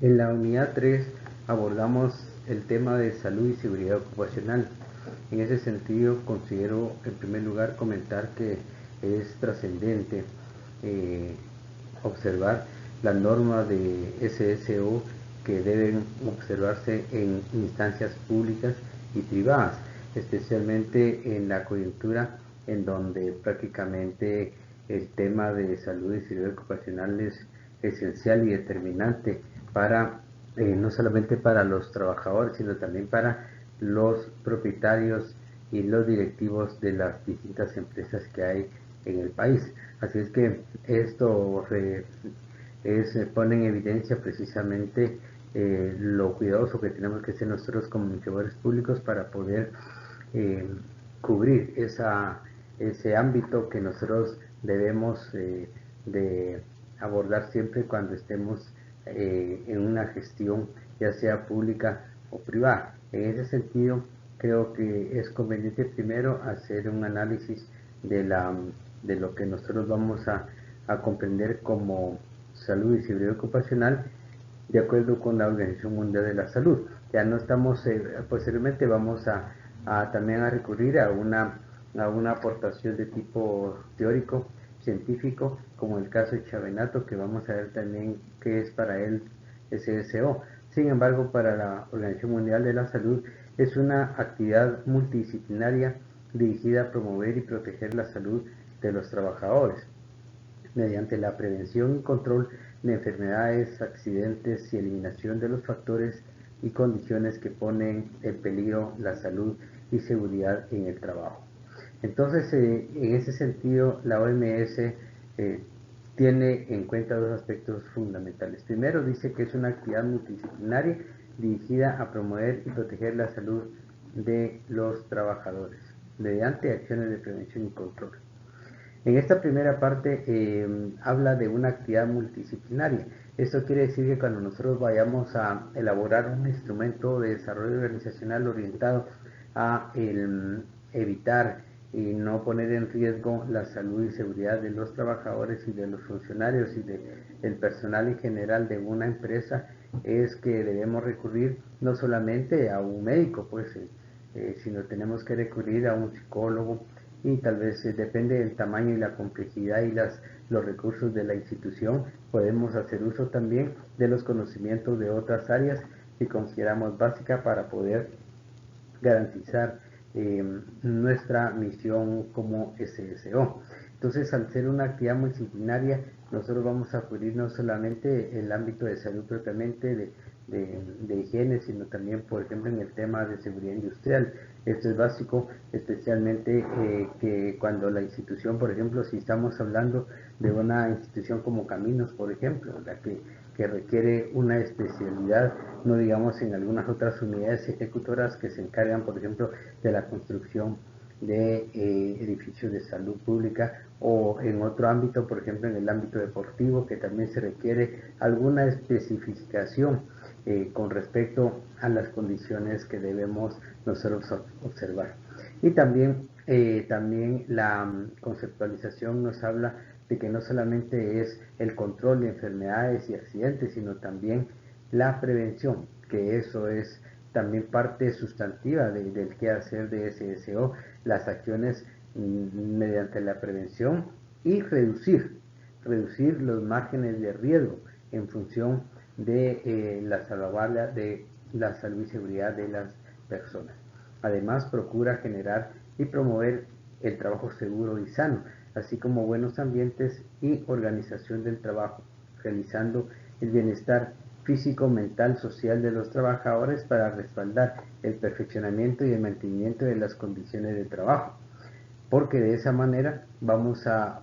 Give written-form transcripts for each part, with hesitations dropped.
En la unidad 3 abordamos el tema de salud y seguridad ocupacional. En ese sentido, considero en primer lugar comentar que es trascendente eh, observar la norma de SSO que deben observarse en instancias públicas y privadas, especialmente en la coyuntura en donde prácticamente el tema de salud y seguridad ocupacional es esencial y determinante para no solamente para los trabajadores, sino también para los propietarios y los directivos de las distintas empresas que hay en el país. Así es que esto pone en evidencia precisamente lo cuidadoso que tenemos que ser nosotros como comunicadores públicos para poder eh, cubrir ese ámbito que nosotros debemos de abordar siempre cuando estemos en una gestión ya sea pública o privada. En ese sentido, creo que es conveniente primero hacer un análisis de, de lo que nosotros vamos a comprender como salud y seguridad ocupacional de acuerdo con la Organización Mundial de la Salud. Ya no estamos, posteriormente vamos también a recurrir a una aportación de tipo teórico, científico, como el caso de Chavenato, que vamos a ver también qué es para él SSO. Sin embargo, para la Organización Mundial de la Salud es una actividad multidisciplinaria dirigida a promover y proteger la salud de los trabajadores mediante la prevención y control de enfermedades, accidentes y eliminación de los factores y condiciones que ponen en peligro la salud y seguridad en el trabajo. Entonces, en ese sentido, la OMS tiene en cuenta dos aspectos fundamentales. Primero, dice que es una actividad multidisciplinaria dirigida a promover y proteger la salud de los trabajadores mediante acciones de prevención y control. En esta primera parte habla de una actividad multidisciplinaria. Esto quiere decir que cuando nosotros vayamos a elaborar un instrumento de desarrollo organizacional orientado a evitar y no poner en riesgo la salud y seguridad de los trabajadores y de los funcionarios y del personal en general de una empresa, es que debemos recurrir no solamente a un médico, sino tenemos que recurrir a un psicólogo, y tal vez depende del tamaño y la complejidad y los recursos de la institución, podemos hacer uso también de los conocimientos de otras áreas que consideramos básicas para poder garantizar nuestra misión como SSO. Entonces, al ser una actividad multidisciplinaria, nosotros vamos a cubrir no solamente el ámbito de salud propiamente de higiene, sino también, por ejemplo, en el tema de seguridad industrial. Esto es básico, especialmente que cuando la institución, por ejemplo, si estamos hablando de una institución como Caminos, por ejemplo, la que requiere una especialidad, no digamos en algunas otras unidades ejecutoras que se encargan, por ejemplo, de la construcción de edificios de salud pública, o en otro ámbito, por ejemplo en el ámbito deportivo, que también se requiere alguna especificación con respecto a las condiciones que debemos nosotros observar. Y también la conceptualización nos habla de que no solamente es el control de enfermedades y accidentes, sino también la prevención, que eso es también parte sustantiva del quehacer de SSO, las acciones mediante la prevención y reducir los márgenes de riesgo en función de la salvaguardia de la salud y seguridad de las personas. Además, procura generar y promover el trabajo seguro y sano, así como buenos ambientes y organización del trabajo, realizando el bienestar físico, mental, social de los trabajadores para respaldar el perfeccionamiento y el mantenimiento de las condiciones de trabajo, porque de esa manera vamos a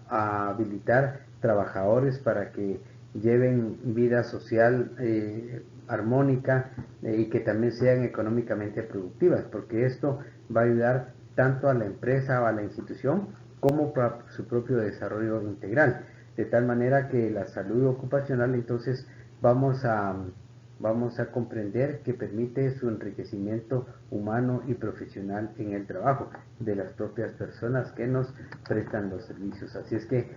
habilitar trabajadores para que lleven vida social armónica y que también sean económicamente productivas, porque esto va a ayudar tanto a la empresa o a la institución como para su propio desarrollo integral, de tal manera que la salud ocupacional entonces vamos a vamos a comprender que permite su enriquecimiento humano y profesional en el trabajo de las propias personas que nos prestan los servicios. Así es que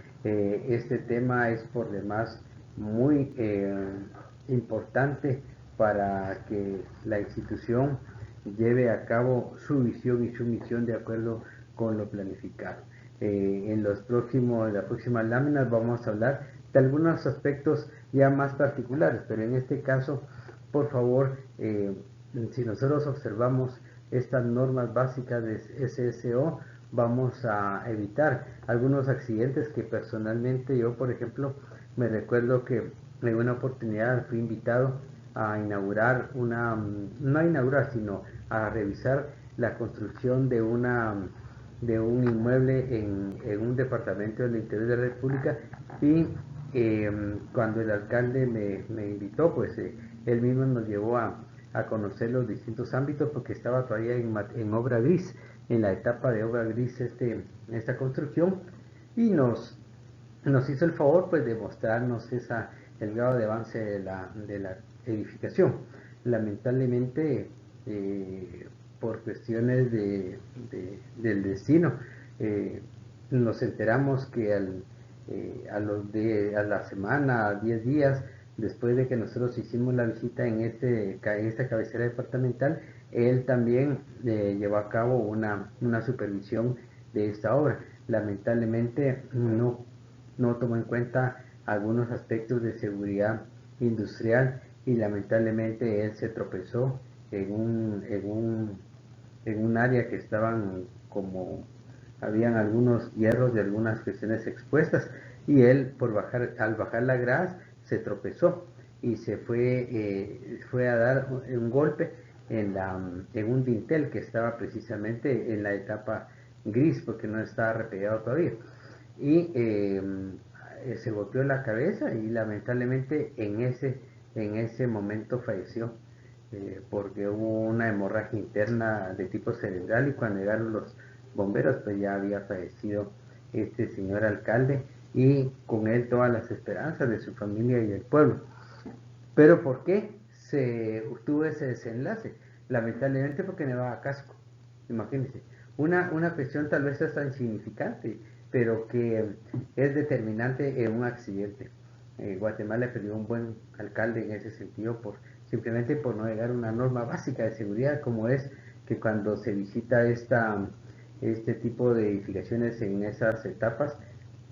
este tema es por demás muy importante para que la institución lleve a cabo su visión y su misión de acuerdo con lo planificado. En las próximas láminas vamos a hablar de algunos aspectos ya más particulares, pero en este caso, por favor, si nosotros observamos estas normas básicas de SSO, vamos a evitar algunos accidentes que personalmente yo, por ejemplo, me recuerdo que en una oportunidad fui invitado a inaugurar no a inaugurar, sino a revisar la construcción de un inmueble en un departamento del interior de la República y cuando el alcalde me invitó, pues él mismo nos llevó a conocer los distintos ámbitos porque estaba todavía en obra gris, en la etapa de obra gris esta construcción y nos hizo el favor pues de mostrarnos el grado de avance de la edificación. Lamentablemente, por cuestiones del destino, nos enteramos que a la semana, a 10 días, después de que nosotros hicimos la visita en esta cabecera departamental, él también llevó a cabo una supervisión de esta obra. Lamentablemente no tomó en cuenta algunos aspectos de seguridad industrial y lamentablemente él se tropezó en un área que estaban habían algunos hierros de algunas cuestiones expuestas y él al bajar la grada se tropezó y fue a dar un golpe en un dintel que estaba precisamente en la etapa gris porque no estaba repegado todavía y se golpeó la cabeza y lamentablemente en ese momento falleció porque hubo una hemorragia interna de tipo cerebral y cuando llegaron los bomberos pues ya había fallecido este señor alcalde y con él todas las esperanzas de su familia y del pueblo. Pero ¿por qué se tuvo ese desenlace? Lamentablemente porque nevaba casco. Imagínense, una cuestión tal vez es tan insignificante, pero que es determinante en un accidente. Guatemala perdió un buen alcalde en ese sentido simplemente por no llegar a una norma básica de seguridad como es que cuando se visita este tipo de edificaciones en esas etapas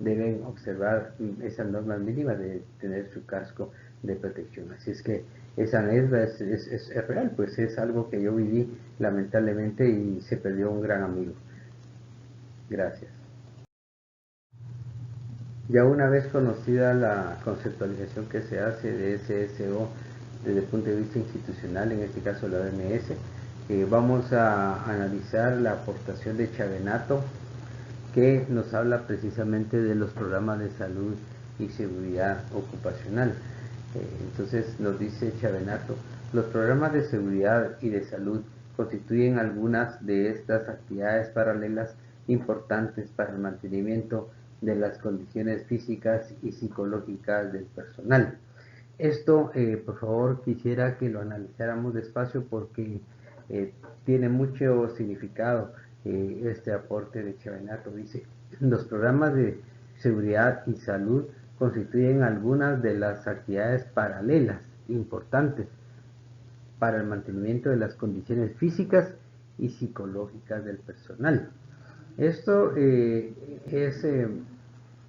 deben observar esas normas mínimas de tener su casco de protección. Así es que esa anécdota es real, pues es algo que yo viví lamentablemente y se perdió un gran amigo. Gracias. Ya una vez conocida la conceptualización que se hace de SSO desde el punto de vista institucional, en este caso la OMS, vamos a analizar la aportación de Chavenato, que nos habla precisamente de los programas de salud y seguridad ocupacional. Entonces nos dice Chavenato, los programas de seguridad y de salud constituyen algunas de estas actividades paralelas importantes para el mantenimiento de las condiciones físicas y psicológicas del personal. Esto, por favor, quisiera que lo analizáramos despacio porque tiene mucho significado este aporte de Chavenato. Dice, los programas de seguridad y salud constituyen algunas de las actividades paralelas importantes para el mantenimiento de las condiciones físicas y psicológicas del personal. Esto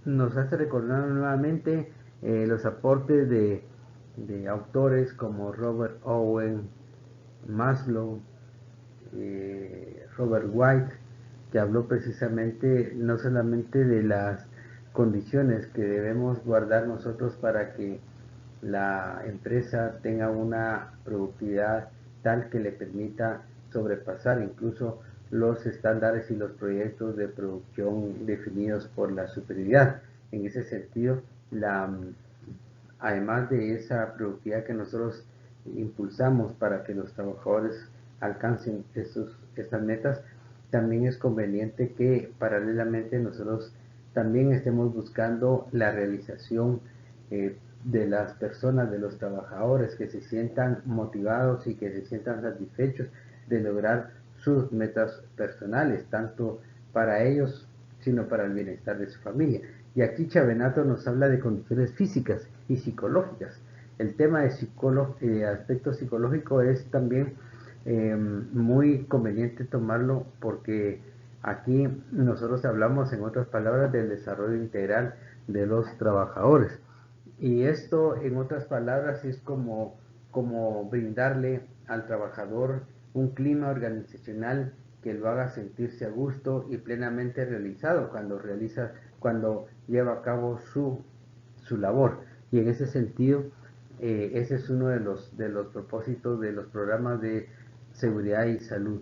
nos hace recordar nuevamente los aportes de autores como Robert Owen, Maslow, Robert White, que habló precisamente no solamente de las condiciones que debemos guardar nosotros para que la empresa tenga una productividad tal que le permita sobrepasar incluso los estándares y los proyectos de producción definidos por la superioridad. En ese sentido, además de esa productividad que nosotros impulsamos para que los trabajadores alcancen estas metas, también es conveniente que paralelamente nosotros también estemos buscando la realización de las personas, de los trabajadores, que se sientan motivados y que se sientan satisfechos de lograr sus metas personales, tanto para ellos, sino para el bienestar de su familia. Y aquí Chavenato nos habla de condiciones físicas y psicológicas. el tema de aspecto psicológico es también muy conveniente tomarlo, porque aquí nosotros hablamos, en otras palabras, del desarrollo integral de los trabajadores. Y esto, en otras palabras, es como brindarle al trabajador un clima organizacional que lo haga sentirse a gusto y plenamente realizado cuando lleva a cabo su labor. Y en ese sentido, ese es uno de los propósitos de los programas de seguridad y salud.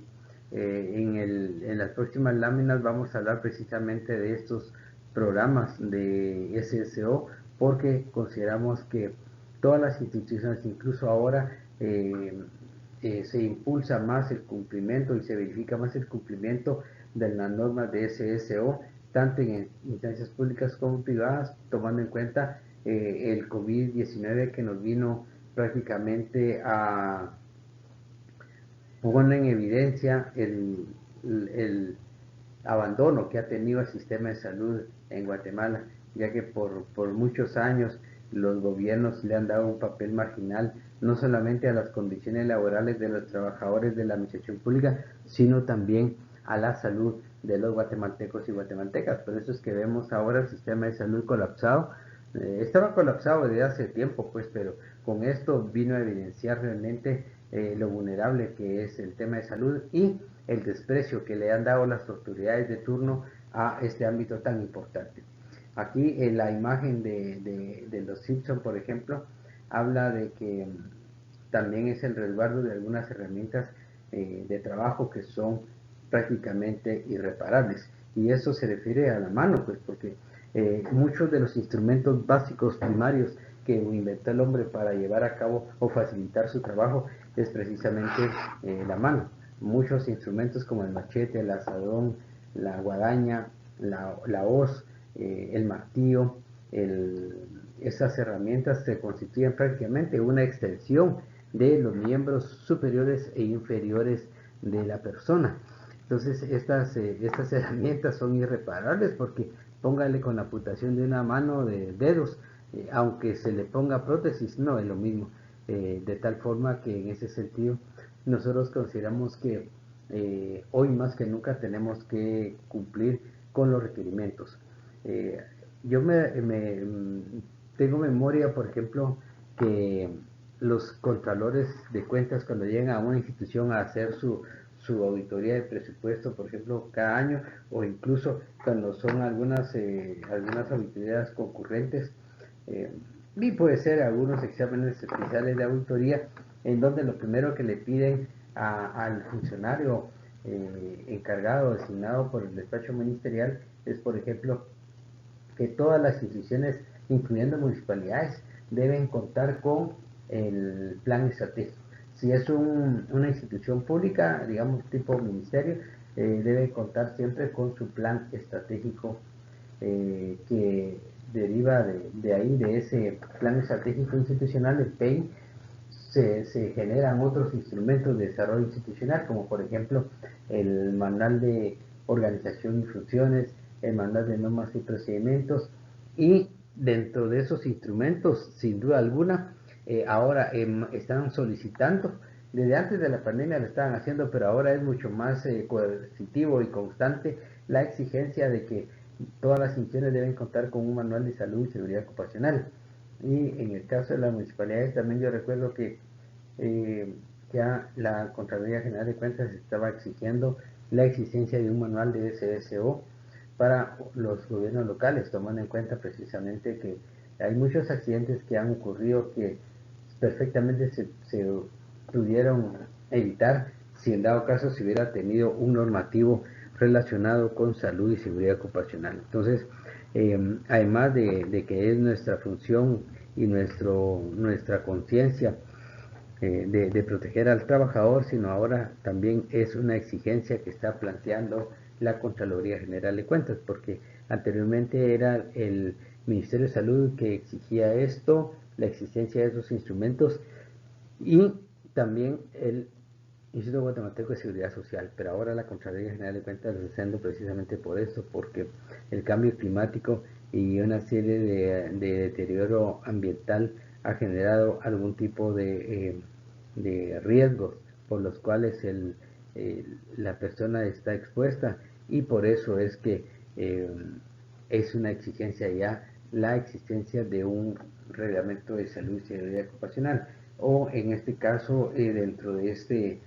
En las próximas láminas vamos a hablar precisamente de estos programas de SSO, porque consideramos que todas las instituciones, incluso ahora, se impulsa más el cumplimiento y se verifica más el cumplimiento de las normas de SSO, tanto en instancias públicas como privadas, tomando en cuenta el COVID-19, que nos vino prácticamente a poner en evidencia el abandono que ha tenido el sistema de salud en Guatemala, ya que por muchos años los gobiernos le han dado un papel marginal, no solamente a las condiciones laborales de los trabajadores de la administración pública, sino también a la salud de los guatemaltecos y guatemaltecas. Por eso es que vemos ahora el sistema de salud colapsado. Estaba colapsado desde hace tiempo, pues, pero con esto vino a evidenciar realmente lo vulnerable que es el tema de salud y el desprecio que le han dado las autoridades de turno a este ámbito tan importante. Aquí en la imagen de los Simpson, por ejemplo, habla de que también es el resguardo de algunas herramientas de trabajo que son prácticamente irreparables. Y eso se refiere a la mano, pues, porque muchos de los instrumentos básicos primarios que inventó el hombre para llevar a cabo o facilitar su trabajo es precisamente la mano. Muchos instrumentos como el machete, el asadón, la guadaña, la hoz, el martillo, esas herramientas se constituyen prácticamente una extensión de los miembros superiores e inferiores de la persona. Entonces estas herramientas son irreparables, porque póngale con la amputación de una mano, de dedos, aunque se le ponga prótesis, no es lo mismo. De tal forma que en ese sentido nosotros consideramos que hoy más que nunca tenemos que cumplir con los requerimientos. Yo tengo memoria, por ejemplo, que los contralores de cuentas, cuando llegan a una institución a hacer su auditoría de presupuesto, por ejemplo, cada año, o incluso cuando son algunas auditorías concurrentes, y puede ser algunos exámenes especiales de auditoría, en donde lo primero que le piden al funcionario encargado, designado por el despacho ministerial, es, por ejemplo, que todas las instituciones, incluyendo municipalidades, deben contar con el plan estratégico. Si es una institución pública, digamos tipo ministerio, debe contar siempre con su plan estratégico, que deriva de ahí, de ese plan estratégico institucional, el PEI. Se generan otros instrumentos de desarrollo institucional, como por ejemplo el manual de organización y funciones, el manual de normas y procedimientos, y dentro de esos instrumentos, sin duda alguna, ahora están solicitando, desde antes de la pandemia lo estaban haciendo, pero ahora es mucho más coercitivo y constante la exigencia de que todas las instituciones deben contar con un manual de salud y seguridad ocupacional. Y en el caso de las municipalidades también yo recuerdo que ya la Contraloría General de Cuentas estaba exigiendo la existencia de un manual de SSO para los gobiernos locales, tomando en cuenta precisamente que hay muchos accidentes que han ocurrido que perfectamente se pudieron evitar si en dado caso se hubiera tenido un normativo relacionado con salud y seguridad ocupacional. Entonces, además de que es nuestra función y nuestra conciencia de proteger al trabajador, sino ahora también es una exigencia que está planteando la Contraloría General de Cuentas, porque anteriormente era el Ministerio de Salud que exigía esto, la existencia de esos instrumentos, y también el Instituto Guatemalteco de Seguridad Social, pero ahora la Contraloría General de Cuentas está haciendo precisamente por esto, porque el cambio climático y una serie de deterioro ambiental ha generado algún tipo de riesgos por los cuales la persona está expuesta, y por eso es que es una exigencia ya la existencia de un reglamento de salud y seguridad ocupacional, o en este caso dentro de este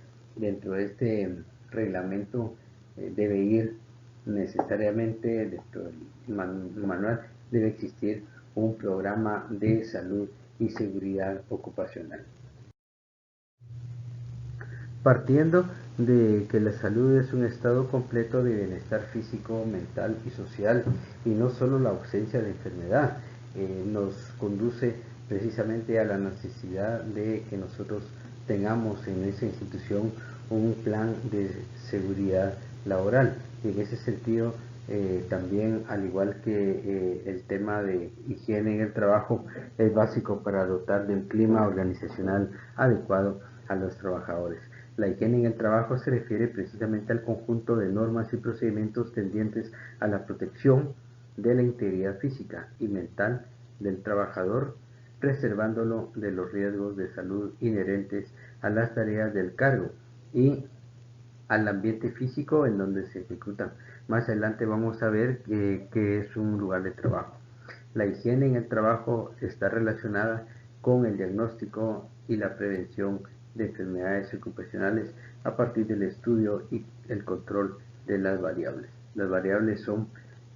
reglamento debe ir necesariamente, dentro del manual debe existir un programa de salud y seguridad ocupacional. Partiendo de que la salud es un estado completo de bienestar físico, mental y social, y no solo la ausencia de enfermedad, nos conduce precisamente a la necesidad de que nosotros tengamos en esa institución un plan de seguridad laboral. Y en ese sentido, también, al igual que el tema de higiene en el trabajo, es básico para dotar de un clima organizacional adecuado a los trabajadores. La higiene en el trabajo se refiere precisamente al conjunto de normas y procedimientos tendientes a la protección de la integridad física y mental del trabajador, preservándolo de los riesgos de salud inherentes a las tareas del cargo y al ambiente físico en donde se ejecutan. Más adelante vamos a ver qué es un lugar de trabajo. La higiene en el trabajo está relacionada con el diagnóstico y la prevención de enfermedades ocupacionales a partir del estudio y el control de las variables. Las variables son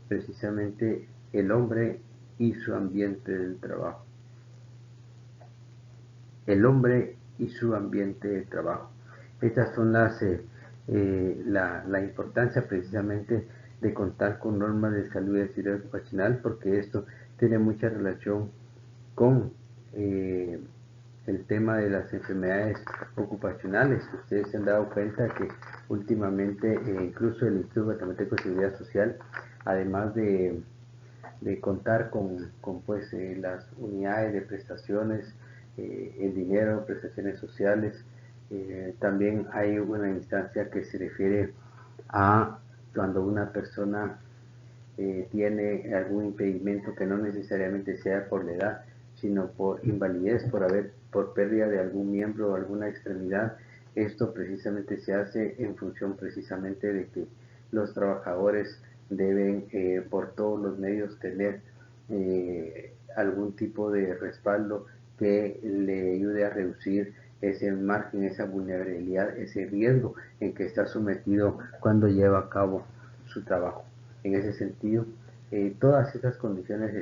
precisamente el hombre y su ambiente del trabajo. El hombre y su ambiente de trabajo. Estas son la importancia precisamente de contar con normas de salud y seguridad ocupacional, porque esto tiene mucha relación con el tema de las enfermedades ocupacionales. Ustedes se han dado cuenta que últimamente incluso el Instituto Guatemalteco de Seguridad Social, además de contar con pues, las unidades de prestaciones, el dinero, prestaciones sociales, también hay una instancia que se refiere a cuando una persona tiene algún impedimento que no necesariamente sea por la edad, sino por invalidez, por pérdida de algún miembro o alguna extremidad. Esto precisamente se hace en función precisamente de que los trabajadores deben por todos los medios tener algún tipo de respaldo que le ayude a reducir ese margen, esa vulnerabilidad, ese riesgo en que está sometido cuando lleva a cabo su trabajo. En ese sentido, todas estas condiciones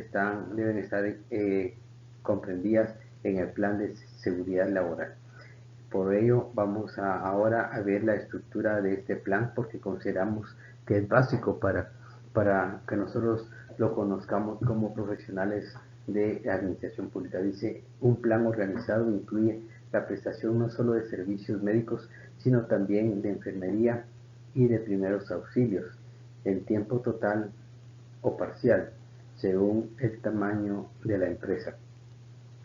deben estar comprendidas en el plan de seguridad laboral. Por ello, vamos ahora a ver la estructura de este plan, porque consideramos que es básico para que nosotros lo conozcamos como profesionales de administración pública. Dice, un plan organizado incluye la prestación no solo de servicios médicos, sino también de enfermería y de primeros auxilios, en tiempo total o parcial, según el tamaño de la empresa.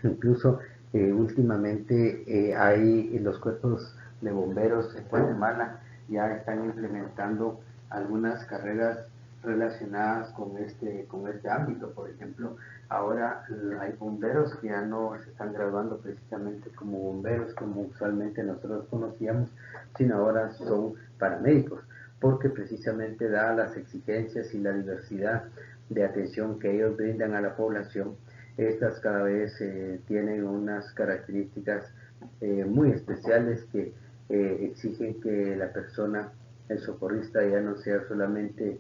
Incluso últimamente hay los cuerpos de bomberos en Guatemala ya están implementando algunas carreras relacionadas con este ámbito. Por ejemplo, ahora hay bomberos que ya no se están graduando precisamente como bomberos como usualmente nosotros conocíamos, sino ahora son paramédicos, porque precisamente dadas las exigencias y la diversidad de atención que ellos brindan a la población, estas cada vez tienen unas características muy especiales que exigen que la persona, el socorrista, ya no sea solamente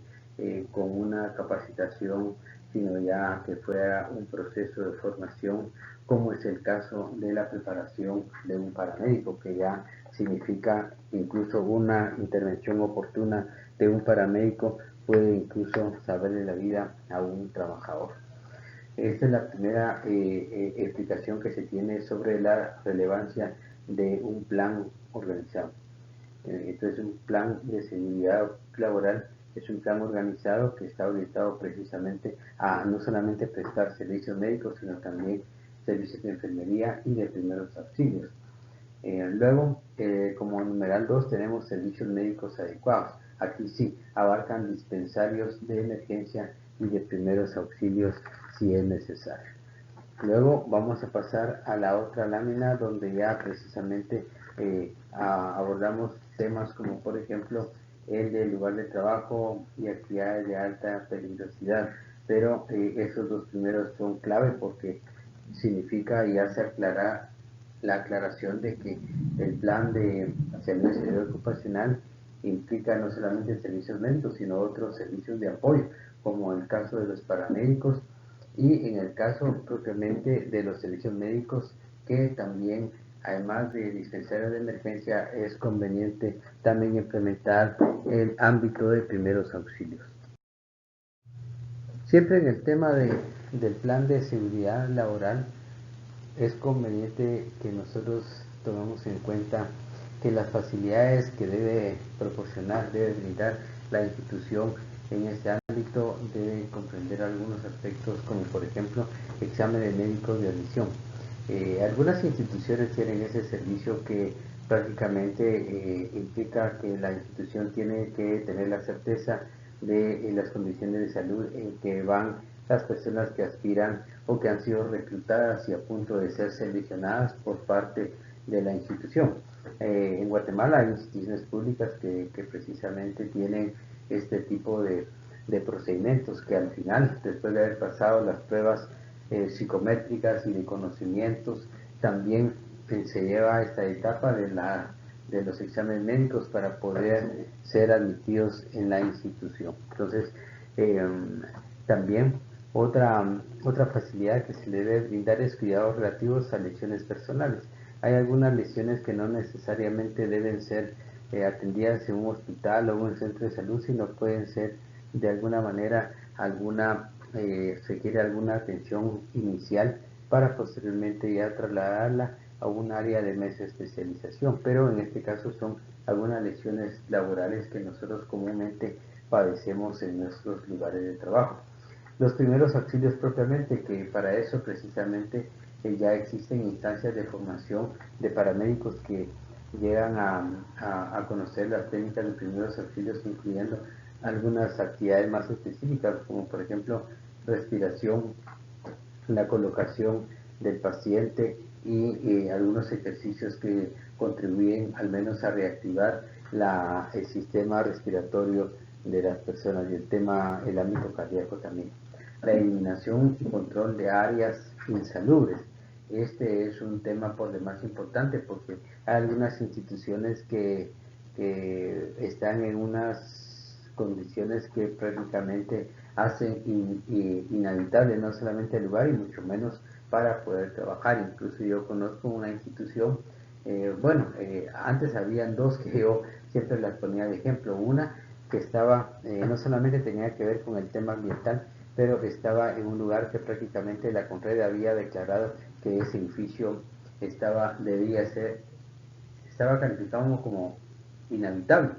con una capacitación, sino ya que fuera un proceso de formación, como es el caso de la preparación de un paramédico, que ya significa incluso una intervención oportuna de un paramédico, puede incluso salvarle la vida a un trabajador. Esta es la primera explicación que se tiene sobre la relevancia de un plan organizado. Entonces, un plan de seguridad laboral es un plan organizado que está orientado precisamente a no solamente prestar servicios médicos, sino también servicios de enfermería y de primeros auxilios. Luego, como numeral 2, tenemos servicios médicos adecuados. Aquí sí, abarcan dispensarios de emergencia y de primeros auxilios si es necesario. Luego vamos a pasar a la otra lámina donde ya precisamente abordamos temas como por ejemplo el del lugar de trabajo y actividades de alta peligrosidad, pero esos dos primeros son clave porque significa y hace aclarar la aclaración de que el plan de salud y seguridad ocupacional implica no solamente servicios médicos, sino otros servicios de apoyo, como en el caso de los paramédicos y en el caso propiamente de los servicios médicos, que también, además de dispensarios de emergencia, es conveniente también implementar el ámbito de primeros auxilios. Siempre en el tema del plan de seguridad laboral, es conveniente que nosotros tomemos en cuenta que las facilidades que debe proporcionar, debe brindar la institución en este ámbito deben comprender algunos aspectos como por ejemplo exámenes médicos de admisión. Algunas instituciones tienen ese servicio que prácticamente implica que la institución tiene que tener la certeza de las condiciones de salud en que van las personas que aspiran o que han sido reclutadas y a punto de ser seleccionadas por parte de la institución. En Guatemala hay instituciones públicas que precisamente tienen este tipo de procedimientos que al final, después de haber pasado las pruebas psicométricas y de conocimientos, también se lleva a esta etapa de los exámenes médicos para poder ser admitidos en la institución. Entonces, también otra facilidad que se le debe brindar es cuidados relativos a lesiones personales. Hay algunas lesiones que no necesariamente deben ser atendidas en un hospital o un centro de salud, sino pueden ser de alguna manera requiere alguna atención inicial para posteriormente ya trasladarla a un área de mesa especialización, pero en este caso son algunas lesiones laborales que nosotros comúnmente padecemos en nuestros lugares de trabajo. Los primeros auxilios propiamente, que para eso precisamente ya existen instancias de formación de paramédicos que llegan a conocer las técnicas de primeros auxilios, incluyendo algunas actividades más específicas, como por ejemplo respiración, la colocación del paciente y algunos ejercicios que contribuyen al menos a reactivar el sistema respiratorio de las personas y el ámbito cardíaco también. La eliminación y control de áreas insalubres. Este es un tema por demás importante porque hay algunas instituciones que están en unas condiciones que prácticamente hacen inhabitable no solamente el lugar y mucho menos para poder trabajar. Incluso yo conozco una institución, antes habían dos que yo siempre las ponía de ejemplo. Una que estaba, no solamente tenía que ver con el tema ambiental, pero estaba en un lugar que prácticamente la CONRED había declarado que ese edificio estaba calificado como inhabitable,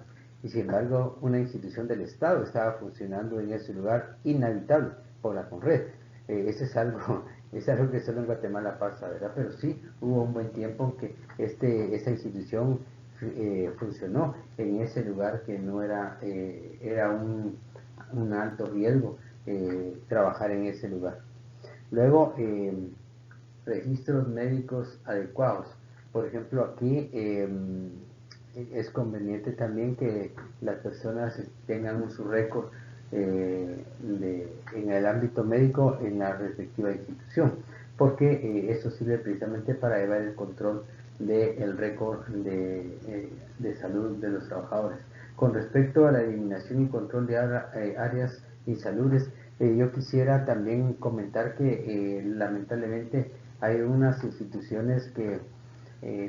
y sin embargo una institución del Estado estaba funcionando en ese lugar inhabitable por la CONRED. Eso es algo, es algo que solo en Guatemala pasa, ¿verdad? Pero sí hubo un buen tiempo en que esta institución funcionó en ese lugar que no era un alto riesgo trabajar en ese lugar. Luego, registros médicos adecuados. Por ejemplo, aquí es conveniente también que las personas tengan su récord en el ámbito médico en la respectiva institución, porque eso sirve precisamente para llevar el control del récord de salud de los trabajadores. Con respecto a la eliminación y control de áreas insalubres, yo quisiera también comentar que lamentablemente hay unas instituciones que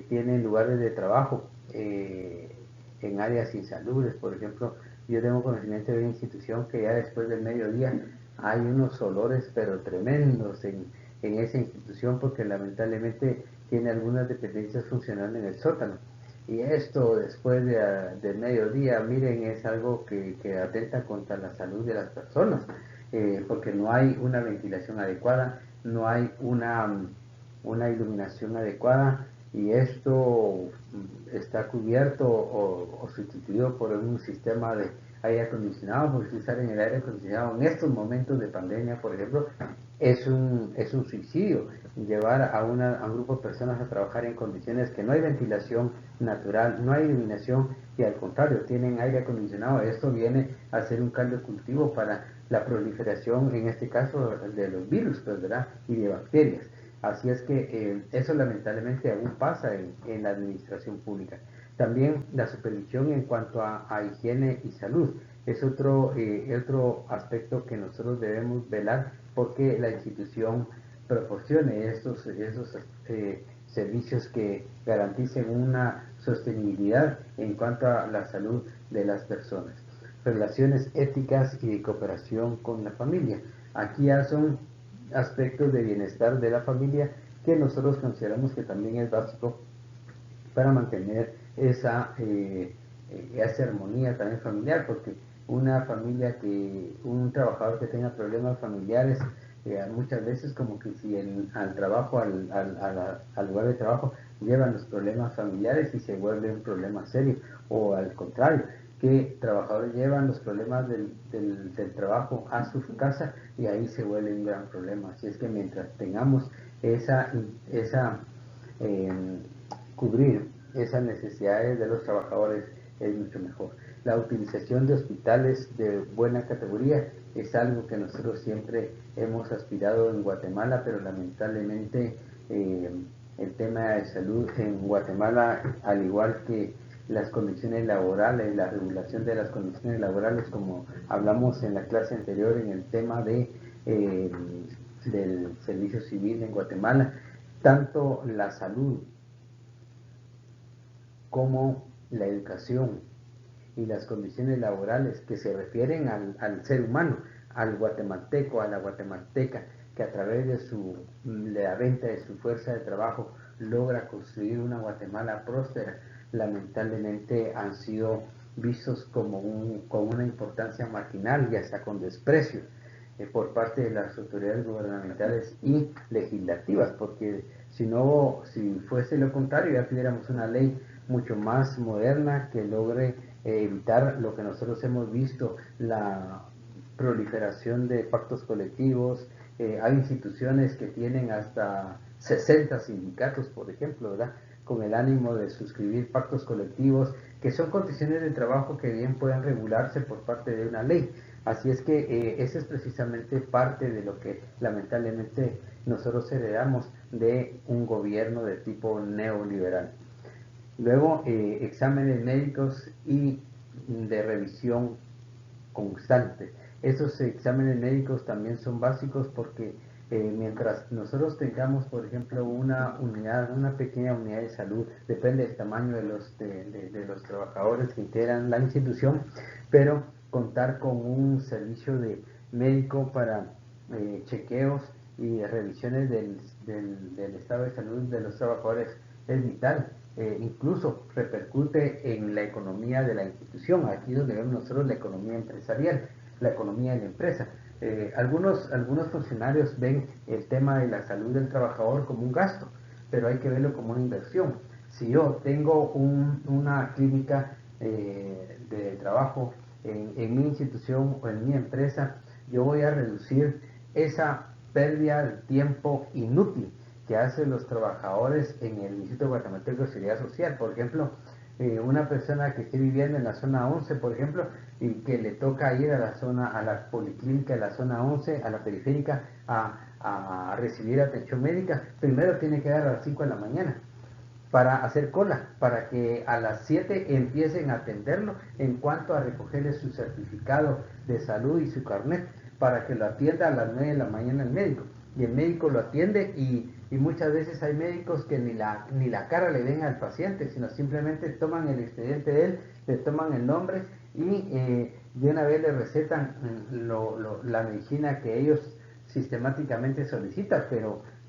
tienen lugares de trabajo en áreas insalubres. Por ejemplo, yo tengo conocimiento de una institución que ya después del mediodía hay unos olores pero tremendos en esa institución porque lamentablemente tiene algunas dependencias funcionando en el sótano. Y esto después del mediodía, miren, es algo que atenta contra la salud de las personas, porque no hay una ventilación adecuada, no hay una iluminación adecuada, y esto está cubierto o sustituido por un sistema de aire acondicionado, porque usar en el aire acondicionado en estos momentos de pandemia, por ejemplo, es un suicidio. llevar a un grupo de personas a trabajar en condiciones que no hay ventilación natural, no hay iluminación y al contrario tienen aire acondicionado. Esto viene a ser un caldo de cultivo para la proliferación, en este caso, de los virus, pues, ¿verdad? Y de bacterias. Así es que eso lamentablemente aún pasa en la administración pública. También la supervisión en cuanto a higiene y salud es otro aspecto que nosotros debemos velar porque la institución proporcione estos servicios que garanticen una sostenibilidad en cuanto a la salud de las personas. Relaciones éticas y de cooperación con la familia. Aquí ya son aspectos de bienestar de la familia que nosotros consideramos que también es básico para mantener esa armonía también familiar, porque una familia un trabajador que tenga problemas familiares, muchas veces como que si al trabajo, al lugar de trabajo, llevan los problemas familiares y se vuelve un problema serio, o al contrario, que trabajadores llevan los problemas del trabajo a su casa y ahí se vuelve un gran problema. Así es que mientras tengamos eh, cubrir esas necesidades de los trabajadores es mucho mejor. La utilización de hospitales de buena categoría es algo que nosotros siempre hemos aspirado en Guatemala, pero lamentablemente el tema de salud en Guatemala, al igual que las condiciones laborales, la regulación de las condiciones laborales, como hablamos en la clase anterior en el tema del servicio civil en Guatemala, tanto la salud como la educación y las condiciones laborales que se refieren al ser humano, al guatemalteco, a la guatemalteca, que a través de la venta de su fuerza de trabajo logra construir una Guatemala próspera, lamentablemente han sido vistos con una importancia marginal y hasta con desprecio por parte de las autoridades gubernamentales y legislativas, porque si fuese lo contrario, ya tuviéramos una ley mucho más moderna que logre evitar lo que nosotros hemos visto, la proliferación de pactos colectivos. Hay instituciones que tienen hasta 60 sindicatos, por ejemplo, ¿verdad?, con el ánimo de suscribir pactos colectivos, que son condiciones de trabajo que bien pueden regularse por parte de una ley. Así es que ese es precisamente parte de lo que lamentablemente nosotros heredamos de un gobierno de tipo neoliberal. Luego, exámenes médicos y de revisión constante. Esos exámenes médicos también son básicos porque mientras nosotros tengamos, por ejemplo, una pequeña unidad de salud, depende del tamaño de los trabajadores que integran la institución, pero contar con un servicio de médico para chequeos y revisiones del estado de salud de los trabajadores es vital. Incluso repercute en la economía de la institución. Aquí es donde vemos nosotros la economía empresarial, la economía de la empresa. Algunos funcionarios ven el tema de la salud del trabajador como un gasto, pero hay que verlo como una inversión. Si yo tengo una clínica de trabajo en mi institución o en mi empresa, yo voy a reducir esa pérdida de tiempo inútil que hacen los trabajadores en el Instituto Guatemalteco de Seguridad Social. Por ejemplo, una persona que esté viviendo en la zona 11, por ejemplo, y que le toca ir a la policlínica de la zona 11, a la periférica, a recibir atención médica, primero tiene que ir a las 5 de la mañana para hacer cola, para que a las 7 empiecen a atenderlo en cuanto a recogerle su certificado de salud y su carnet, para que lo atienda a las 9 de la mañana el médico. Y el médico lo atiende y muchas veces hay médicos que ni la cara le ven al paciente, sino simplemente toman el expediente de él, le toman el nombre y de una vez le recetan la medicina que ellos sistemáticamente solicitan,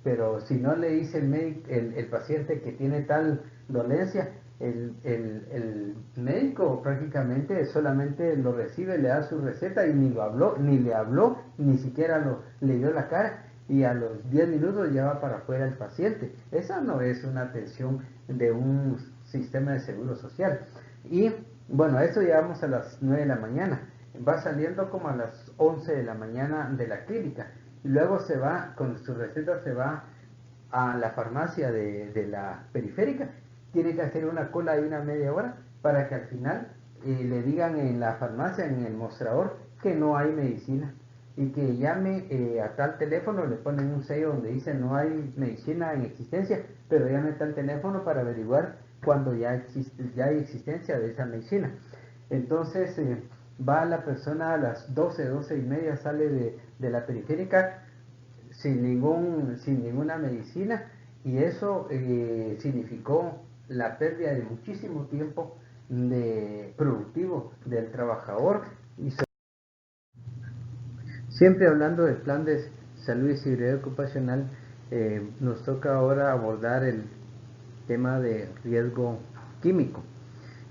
pero si no le dice el paciente que tiene tal dolencia, el médico prácticamente solamente lo recibe, le da su receta y ni le habló, ni siquiera le dio la cara, y a los 10 minutos ya va para afuera el paciente. Esa no es una atención de un sistema de seguro social. Y bueno, eso llevamos a las 9 de la mañana. Va saliendo como a las 11 de la mañana de la clínica. Y luego se va, con su receta se va a la farmacia de la periférica, tiene que hacer una cola de una media hora para que al final le digan en la farmacia, en el mostrador, que no hay medicina y que llame a tal teléfono, le ponen un sello donde dice no hay medicina en existencia, pero llame a tal teléfono para averiguar cuando ya hay existencia de esa medicina. Entonces va la persona a las 12, 12 y media, sale de la periférica sin ninguna medicina, y eso significó la pérdida de muchísimo tiempo productivo del trabajador. Y siempre hablando del plan de salud y seguridad ocupacional, nos toca ahora abordar el tema de riesgo químico.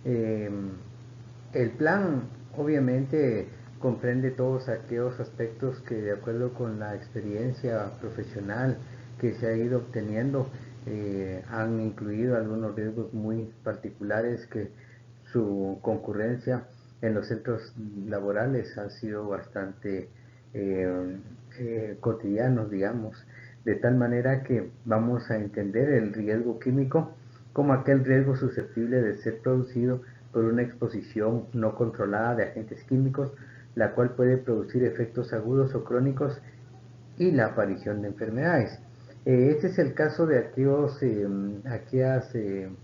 Eh, el plan obviamente comprende todos aquellos aspectos que, de acuerdo con la experiencia profesional que se ha ido obteniendo, han incluido algunos riesgos muy particulares que su concurrencia en los centros laborales ha sido bastante cotidianos, digamos, de tal manera que vamos a entender el riesgo químico como aquel riesgo susceptible de ser producido por una exposición no controlada de agentes químicos, la cual puede producir efectos agudos o crónicos y la aparición de enfermedades. Este es el caso de aquellas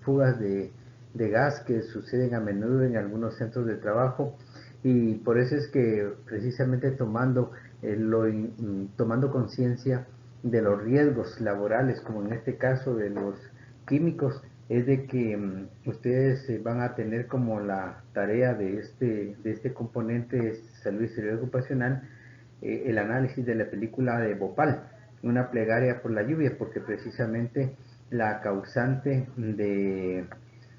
fugas de gas que suceden a menudo en algunos centros de trabajo, y por eso es que precisamente tomando conciencia de los riesgos laborales, como en este caso de los químicos, es de que ustedes van a tener como la tarea de este componente de salud y seguridad ocupacional, el análisis de la película de Bhopal, una plegaria por la lluvia, porque precisamente la causante de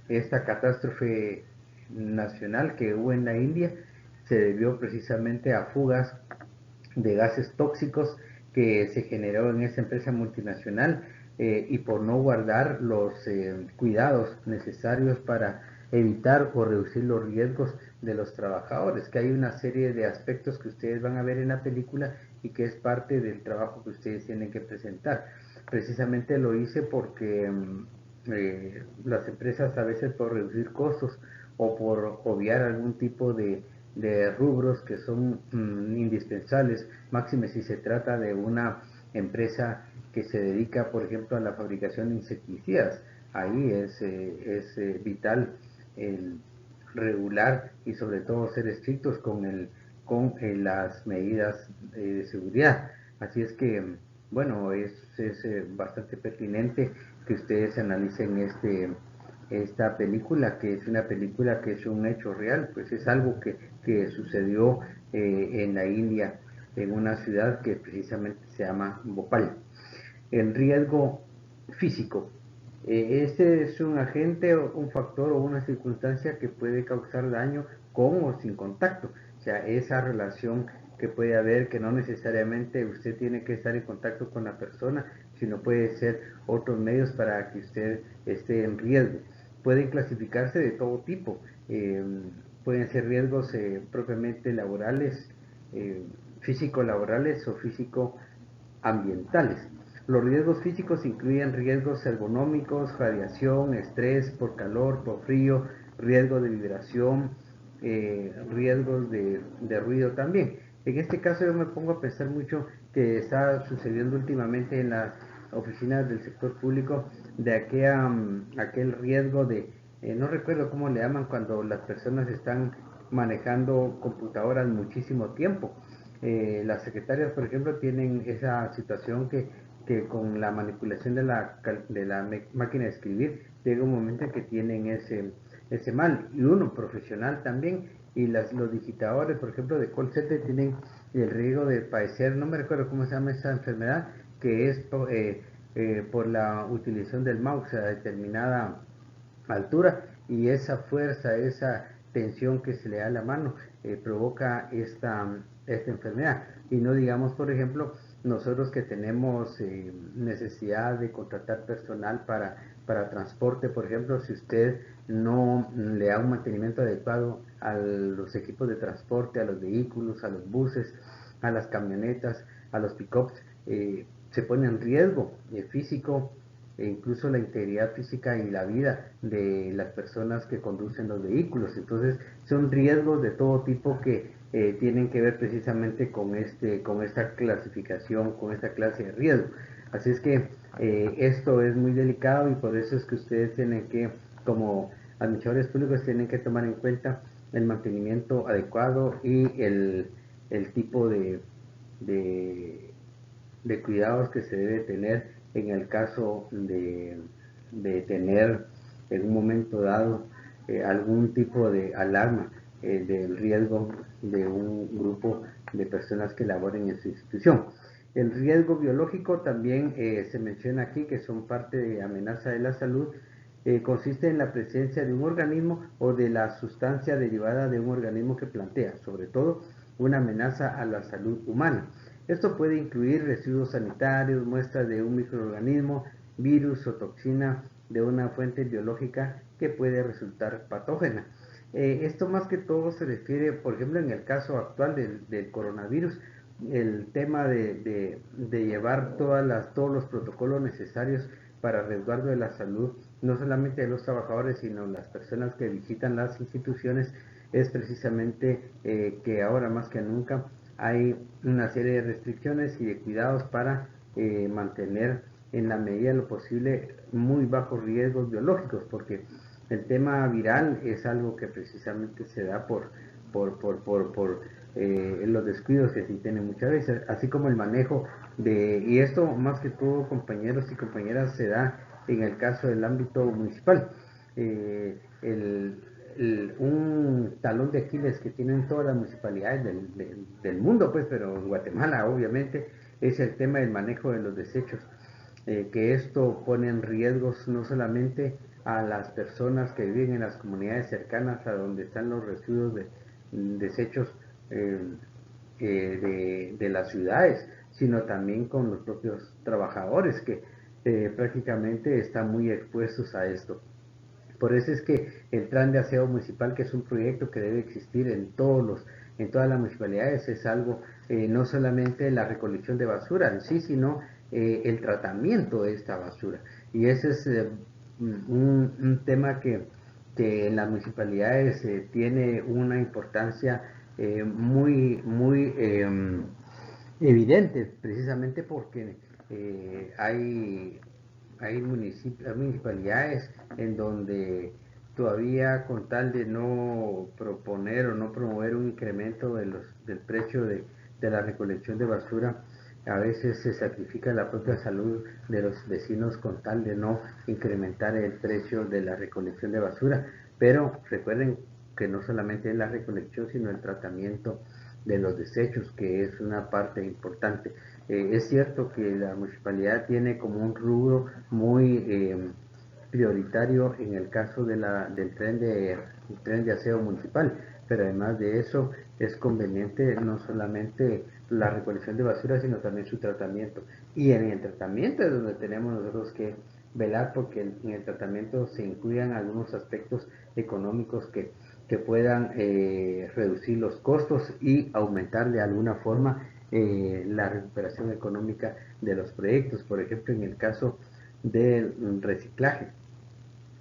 esta catástrofe nacional que hubo en la India se debió precisamente a fugas de gases tóxicos que se generó en esa empresa multinacional, y por no guardar los cuidados necesarios para evitar o reducir los riesgos de los trabajadores, que hay una serie de aspectos que ustedes van a ver en la película y que es parte del trabajo que ustedes tienen que presentar. Precisamente lo hice porque las empresas, a veces por reducir costos o por obviar algún tipo de rubros que son indispensables, máxime si se trata de una empresa que se dedica, por ejemplo, a la fabricación de insecticidas. Ahí es vital el regular y sobre todo ser estrictos las medidas de seguridad. Así es que, bueno, es bastante pertinente que ustedes analicen esta película, que es una película que es un hecho real, pues es algo que sucedió en la India, en una ciudad que precisamente se llama Bhopal. El riesgo físico. Este es un agente, un factor o una circunstancia que puede causar daño con o sin contacto. O sea, esa relación que puede haber, que no necesariamente usted tiene que estar en contacto con la persona, sino puede ser otros medios para que usted esté en riesgo. Pueden clasificarse de todo tipo. Pueden ser riesgos propiamente laborales, eh, físico-laborales o físico-ambientales. Los riesgos físicos incluyen riesgos ergonómicos, radiación, estrés por calor, por frío, riesgo de vibración, riesgos de ruido también. En este caso yo me pongo a pensar mucho que está sucediendo últimamente en las oficinas del sector público de aquel riesgo no recuerdo cómo le llaman cuando las personas están manejando computadoras muchísimo tiempo. Las secretarias, por ejemplo, tienen esa situación que con la manipulación de la máquina de escribir llega un momento en que tienen ese mal, y uno profesional también, y los digitadores, por ejemplo, de call center tienen el riesgo de padecer, no me recuerdo cómo se llama esa enfermedad, que es por la utilización del mouse a determinada altura, y esa fuerza, esa tensión que se le da a la mano provoca esta enfermedad. Y no digamos, por ejemplo, nosotros que tenemos necesidad de contratar personal para transporte, por ejemplo, si usted no le da un mantenimiento adecuado a los equipos de transporte, a los vehículos, a los buses, a las camionetas, a los pick-ups, se pone en riesgo físico e incluso la integridad física y la vida de las personas que conducen los vehículos. Entonces son riesgos de todo tipo que tienen que ver precisamente con esta clasificación, con esta clase de riesgo. Así es que esto es muy delicado y por eso es que ustedes tienen que, como administradores públicos, tienen que tomar en cuenta el mantenimiento adecuado y el tipo de, de cuidados que se debe tener en el caso de tener en un momento dado algún tipo de alarma del riesgo de un grupo de personas que laboren en su institución. El riesgo biológico también se menciona aquí, que son parte de amenaza de la salud. Consiste en la presencia de un organismo o de la sustancia derivada de un organismo que plantea, sobre todo, una amenaza a la salud humana. Esto puede incluir residuos sanitarios, muestras de un microorganismo, virus o toxina de una fuente biológica que puede resultar patógena. Esto más que todo se refiere, por ejemplo, en el caso actual del coronavirus, el tema de llevar todos los protocolos necesarios para resguardo de la salud, no solamente de los trabajadores, sino las personas que visitan las instituciones, es precisamente que ahora más que nunca hay una serie de restricciones y de cuidados para mantener en la medida de lo posible muy bajos riesgos biológicos, porque el tema viral es algo que precisamente se da por los descuidos que se tienen muchas veces, así como el manejo y esto más que todo, compañeros y compañeras, se da en el caso del ámbito municipal. Eh, el, un talón de Aquiles que tienen todas las municipalidades del mundo, pues, pero en Guatemala obviamente es el tema del manejo de los desechos, que esto pone en riesgos no solamente a las personas que viven en las comunidades cercanas a donde están los residuos de desechos eh, de las ciudades, sino también con los propios trabajadores que prácticamente están muy expuestos a esto. Por eso es que el plan de aseo municipal, que es un proyecto que debe existir en todas las municipalidades, es algo no solamente la recolección de basura en sí, sino el tratamiento de esta basura. Y ese es un tema que en las municipalidades tiene una importancia muy evidente, precisamente porque hay municipalidades en donde todavía, con tal de no proponer o no promover un incremento del precio de la recolección de basura, a veces se sacrifica la propia salud de los vecinos con tal de no incrementar el precio de la recolección de basura. Pero recuerden que no solamente es la recolección, sino el tratamiento de los desechos, que es una parte importante. Es cierto que la municipalidad tiene como un rubro muy prioritario en el caso del tren de aseo municipal, pero además de eso es conveniente no solamente la recolección de basura, sino también su tratamiento. Y en el tratamiento es donde tenemos nosotros que velar porque en el tratamiento se incluyan algunos aspectos económicos que puedan reducir los costos y aumentar de alguna forma la recuperación económica de los proyectos. Por ejemplo, en el caso del reciclaje,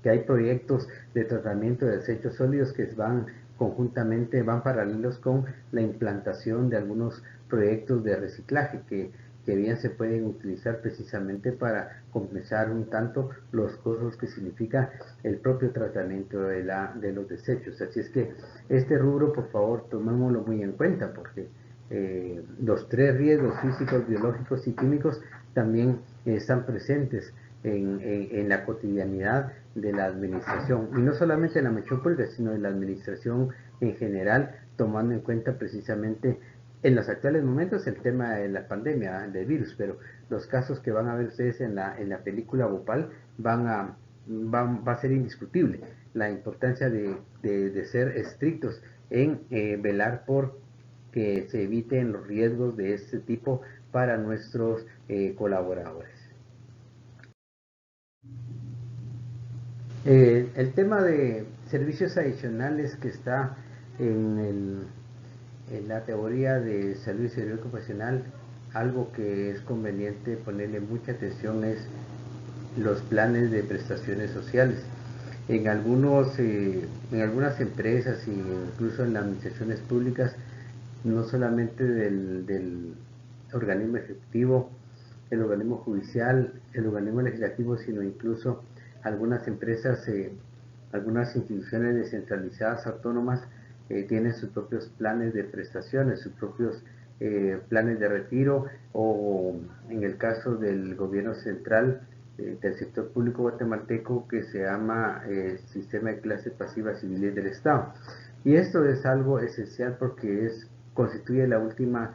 que hay proyectos de tratamiento de desechos sólidos que van conjuntamente, van paralelos con la implantación de algunos proyectos de reciclaje que bien se pueden utilizar precisamente para compensar un tanto los costos que significa el propio tratamiento de los desechos. Así es que este rubro, por favor, tomémoslo muy en cuenta, porque los tres riesgos físicos, biológicos y químicos también están presentes en la cotidianidad de la administración, y no solamente de la metrópoli, sino de la administración en general, tomando en cuenta precisamente en los actuales momentos el tema de la pandemia del virus, pero los casos que van a ver ustedes en la película Bhopal va a ser indiscutible la importancia de ser estrictos en velar por que se eviten los riesgos de este tipo para nuestros colaboradores. El tema de servicios adicionales que está en, en la teoría de salud y seguridad ocupacional algo que es conveniente ponerle mucha atención es los planes de prestaciones sociales. En algunas empresas e incluso en las administraciones públicas, no solamente del organismo ejecutivo, el organismo judicial, el organismo legislativo, sino incluso algunas empresas, algunas instituciones descentralizadas autónomas tienen sus propios planes de prestaciones, sus propios planes de retiro, o en el caso del gobierno central, del sector público guatemalteco, que se llama Sistema de Clases Pasivas Civiles del Estado. Y esto es algo esencial porque constituye la última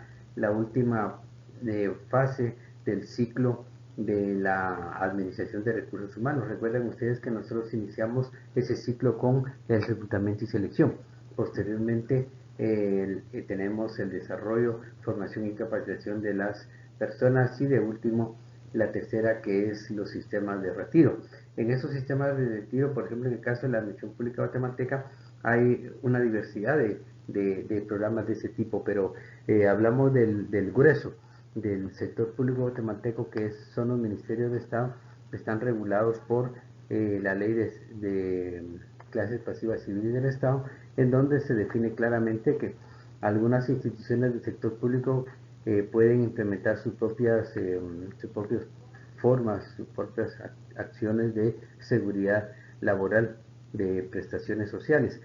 fase del ciclo de la administración de recursos humanos. Recuerden ustedes que nosotros iniciamos ese ciclo con el reclutamiento y selección. Posteriormente tenemos el desarrollo, formación y capacitación de las personas, y de último la tercera, que es los sistemas de retiro. En esos sistemas de retiro, por ejemplo, en el caso de la Administración Pública Guatemalteca, hay una diversidad de programas de ese tipo, pero hablamos del grueso del sector público guatemalteco, que son los ministerios de Estado, que están regulados por la ley de clases pasivas civiles del Estado, en donde se define claramente que algunas instituciones del sector público pueden implementar sus propias formas, sus propias acciones de seguridad laboral, de prestaciones sociales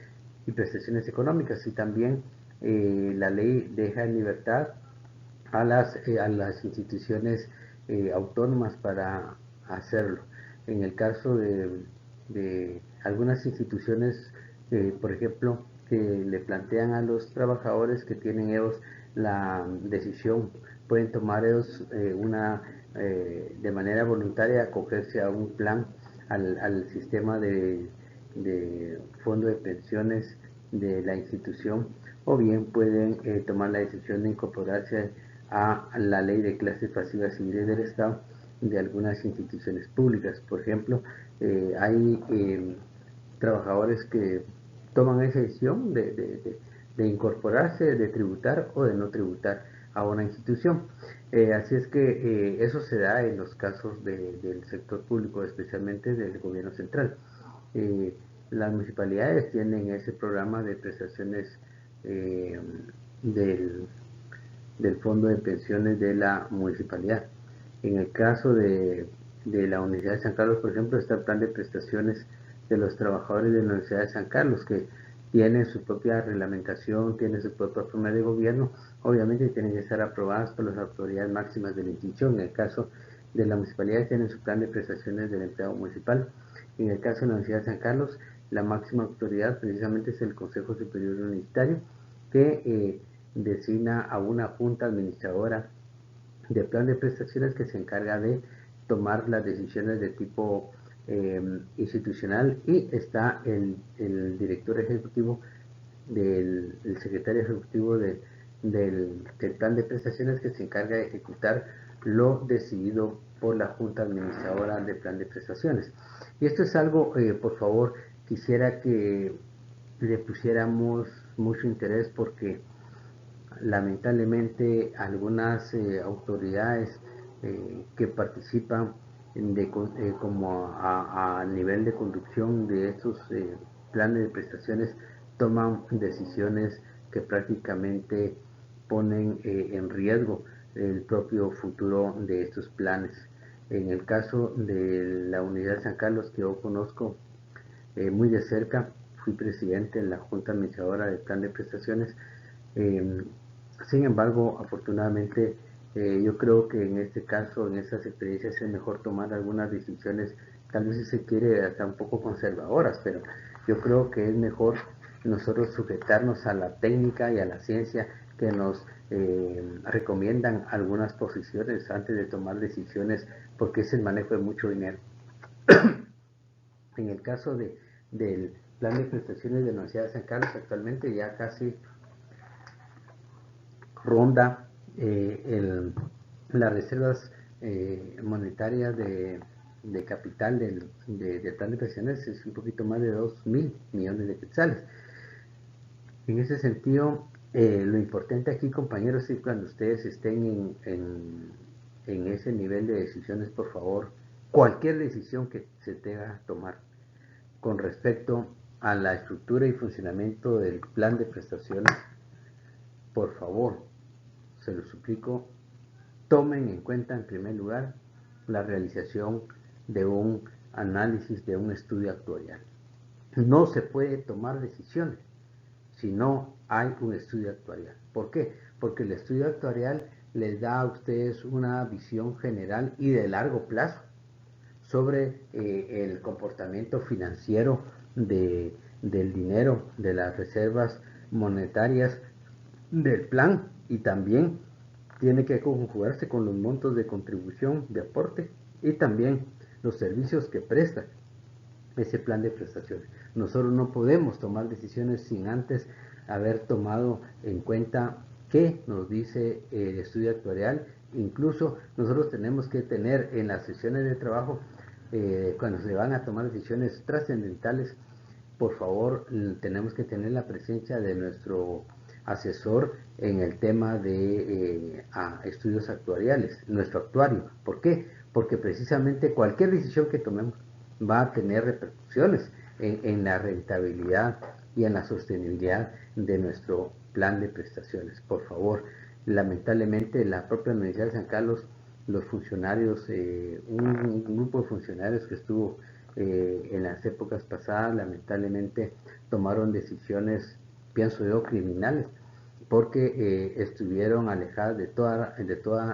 y prestaciones económicas, y también la ley deja en libertad a las instituciones autónomas para hacerlo. En el caso de algunas instituciones, por ejemplo, que le plantean a los trabajadores que tienen ellos la decisión, pueden tomar ellos de manera voluntaria acogerse a un plan, al sistema de fondo de pensiones de la institución, o bien pueden tomar la decisión de incorporarse a la ley de clases pasivas civiles del Estado de algunas instituciones públicas. Por ejemplo, hay trabajadores que toman esa decisión de incorporarse, de tributar o de no tributar a una institución. Así es que eso se da en los casos del sector público, especialmente del gobierno central. Eh, las municipalidades tienen ese programa de prestaciones eh, del, del fondo de pensiones de la municipalidad. En el caso de la Universidad de San Carlos, por ejemplo, está el plan de prestaciones de los trabajadores de la Universidad de San Carlos, que tienen su propia reglamentación, tienen su propia forma de gobierno. Obviamente tienen que estar aprobadas por las autoridades máximas de la institución. En el caso de la municipalidad, tienen su plan de prestaciones del empleado municipal. En el caso de la Universidad de San Carlos, la máxima autoridad precisamente es el Consejo Superior Universitario, que designa a una junta administradora de plan de prestaciones, que se encarga de tomar las decisiones de tipo institucional, y está el director ejecutivo, el secretario ejecutivo del plan de prestaciones, que se encarga de ejecutar lo decidido por la junta administradora del plan de prestaciones. Y esto es algo, por favor, quisiera que le pusiéramos mucho interés, porque lamentablemente algunas autoridades que participan como a nivel de conducción de estos planes de prestaciones, toman decisiones que prácticamente ponen en riesgo el propio futuro de estos planes. En el caso de la Unidad de San Carlos, que yo conozco muy de cerca, fui presidente de la Junta Administradora del Plan de Prestaciones. eh, Sin embargo, afortunadamente, yo creo que en este caso, en estas experiencias, es mejor tomar algunas decisiones, tal vez si se quiere, hasta un poco conservadoras, pero yo creo que es mejor nosotros sujetarnos a la técnica y a la ciencia que nos recomiendan algunas posiciones antes de tomar decisiones, porque es el manejo de mucho dinero. En el caso del plan de prestaciones de la Universidad de San Carlos, actualmente ya casi ronda las reservas monetarias de capital del plan de pensiones, es un poquito más de 2.000 millones de quetzales. En ese sentido, Lo importante aquí, compañeros, es cuando ustedes estén en ese nivel de decisiones, por favor, cualquier decisión que se tenga que tomar con respecto a la estructura y funcionamiento del plan de prestaciones, por favor, se lo suplico, tomen en cuenta en primer lugar la realización de un análisis, de un estudio actuarial. No se puede tomar decisiones si no hay un estudio actuarial. ¿Por qué? Porque el estudio actuarial les da a ustedes una visión general y de largo plazo sobre el comportamiento financiero del dinero, de las reservas monetarias del plan, y también tiene que conjugarse con los montos de contribución, de aporte, y también los servicios que presta ese plan de prestaciones. Nosotros no podemos tomar decisiones sin antes haber tomado en cuenta qué nos dice el estudio actuarial. Incluso nosotros tenemos que tener en las sesiones de trabajo, cuando se van a tomar decisiones trascendentales, por favor, tenemos que tener la presencia de nuestro asesor en el tema de estudios actuariales, nuestro actuario. ¿Por qué? Porque precisamente cualquier decisión que tomemos va a tener repercusiones en la rentabilidad y en la sostenibilidad de nuestro plan de prestaciones. Por favor, lamentablemente la propia Universidad de San Carlos, los funcionarios, un grupo de funcionarios que estuvo en las épocas pasadas, lamentablemente tomaron decisiones, pienso yo, criminales, porque estuvieron alejadas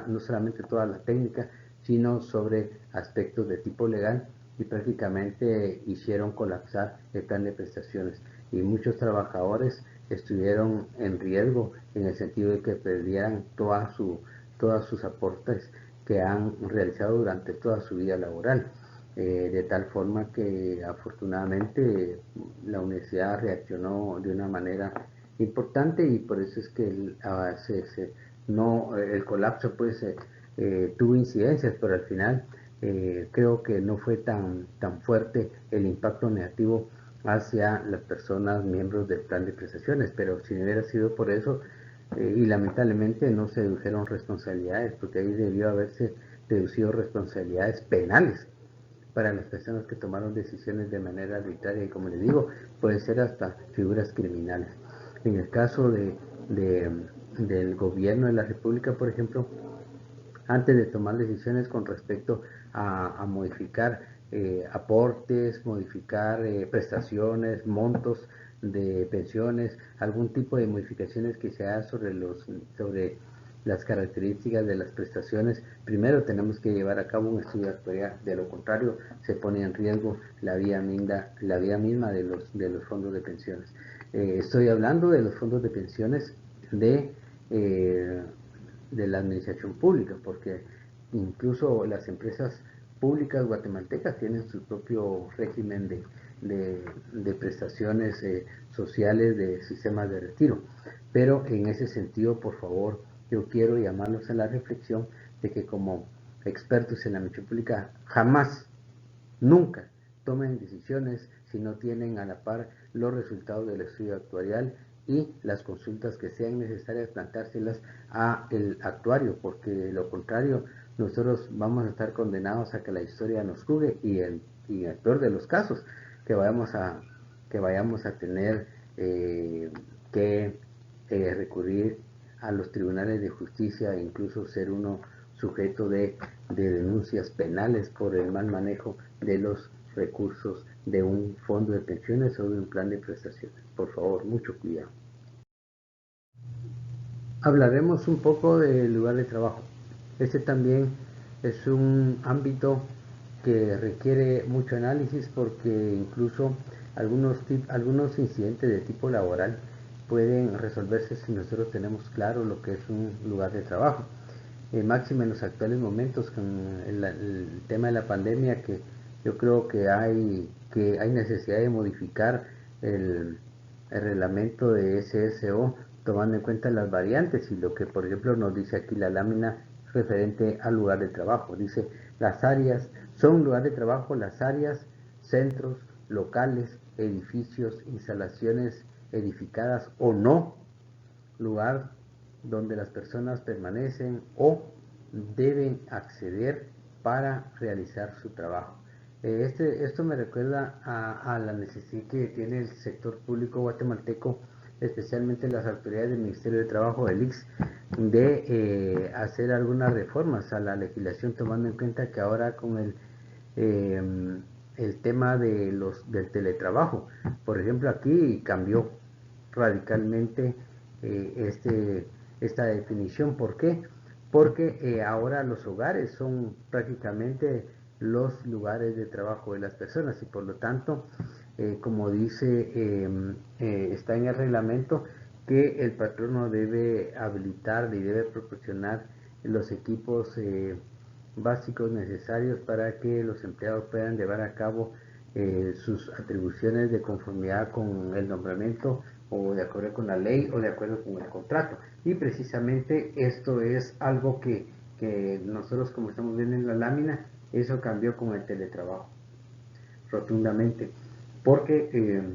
no solamente toda la técnica, sino sobre aspectos de tipo legal, y prácticamente hicieron colapsar el plan de prestaciones. Y muchos trabajadores estuvieron en riesgo en el sentido de que perdieran todos sus aportes que han realizado durante toda su vida laboral. De tal forma que afortunadamente la universidad reaccionó de una manera importante, y por eso es que el colapso pues tuvo incidencias, pero al final creo que no fue tan fuerte el impacto negativo hacia las personas miembros del plan de prestaciones. Pero si no hubiera sido por eso, y lamentablemente no se dedujeron responsabilidades, porque ahí debió haberse deducido responsabilidades penales para las personas que tomaron decisiones de manera arbitraria, y como les digo, puede ser hasta figuras criminales. En el caso de, del gobierno de la República, por ejemplo, antes de tomar decisiones con respecto a modificar aportes, modificar prestaciones, montos de pensiones, algún tipo de modificaciones que se haga sobre las características de las prestaciones, primero tenemos que llevar a cabo un estudio actuarial. De lo contrario, se pone en riesgo la vida misma de los fondos de pensiones. Estoy hablando de los fondos de pensiones eh, de la administración pública, porque incluso las empresas públicas guatemaltecas tienen su propio régimen de prestaciones sociales, de sistemas de retiro. Pero en ese sentido, por favor, yo quiero llamarlos a la reflexión de que como expertos en la administración pública jamás, nunca tomen decisiones si no tienen a la par los resultados del estudio actuarial y las consultas que sean necesarias plantárselas a el actuario, porque de lo contrario nosotros vamos a estar condenados a que la historia nos juzgue, y el peor de los casos que vayamos a tener que recurrir a los tribunales de justicia, e incluso ser uno sujeto de denuncias penales por el mal manejo de los recursos de un fondo de pensiones o de un plan de prestaciones. Por favor, mucho cuidado. Hablaremos un poco del lugar de trabajo. Este también es un ámbito que requiere mucho análisis, porque incluso algunos incidentes de tipo laboral pueden resolverse si nosotros tenemos claro lo que es un lugar de trabajo. Máximo en los actuales momentos con el tema de la pandemia, que yo creo que hay necesidad de modificar el reglamento de SSO, tomando en cuenta las variantes y lo que, por ejemplo, nos dice aquí la lámina referente al lugar de trabajo. Dice: las áreas son lugar de trabajo, las áreas, centros, locales, edificios, instalaciones edificadas o no lugar donde las personas permanecen o deben acceder para realizar su trabajo. Esto me recuerda a la necesidad que tiene el sector público guatemalteco, especialmente las autoridades del Ministerio de Trabajo, del IX, de hacer algunas reformas a la legislación, tomando en cuenta que ahora con el tema del teletrabajo, por ejemplo, aquí cambió radicalmente esta definición. ¿Por qué? Porque ahora los hogares son prácticamente los lugares de trabajo de las personas y por lo tanto, como dice, está en el reglamento que el patrono debe habilitar y debe proporcionar los equipos básicos necesarios para que los empleados puedan llevar a cabo sus atribuciones de conformidad con el nombramiento o de acuerdo con la ley o de acuerdo con el contrato. Y precisamente esto es algo que nosotros, como estamos viendo en la lámina, eso cambió con el teletrabajo rotundamente, porque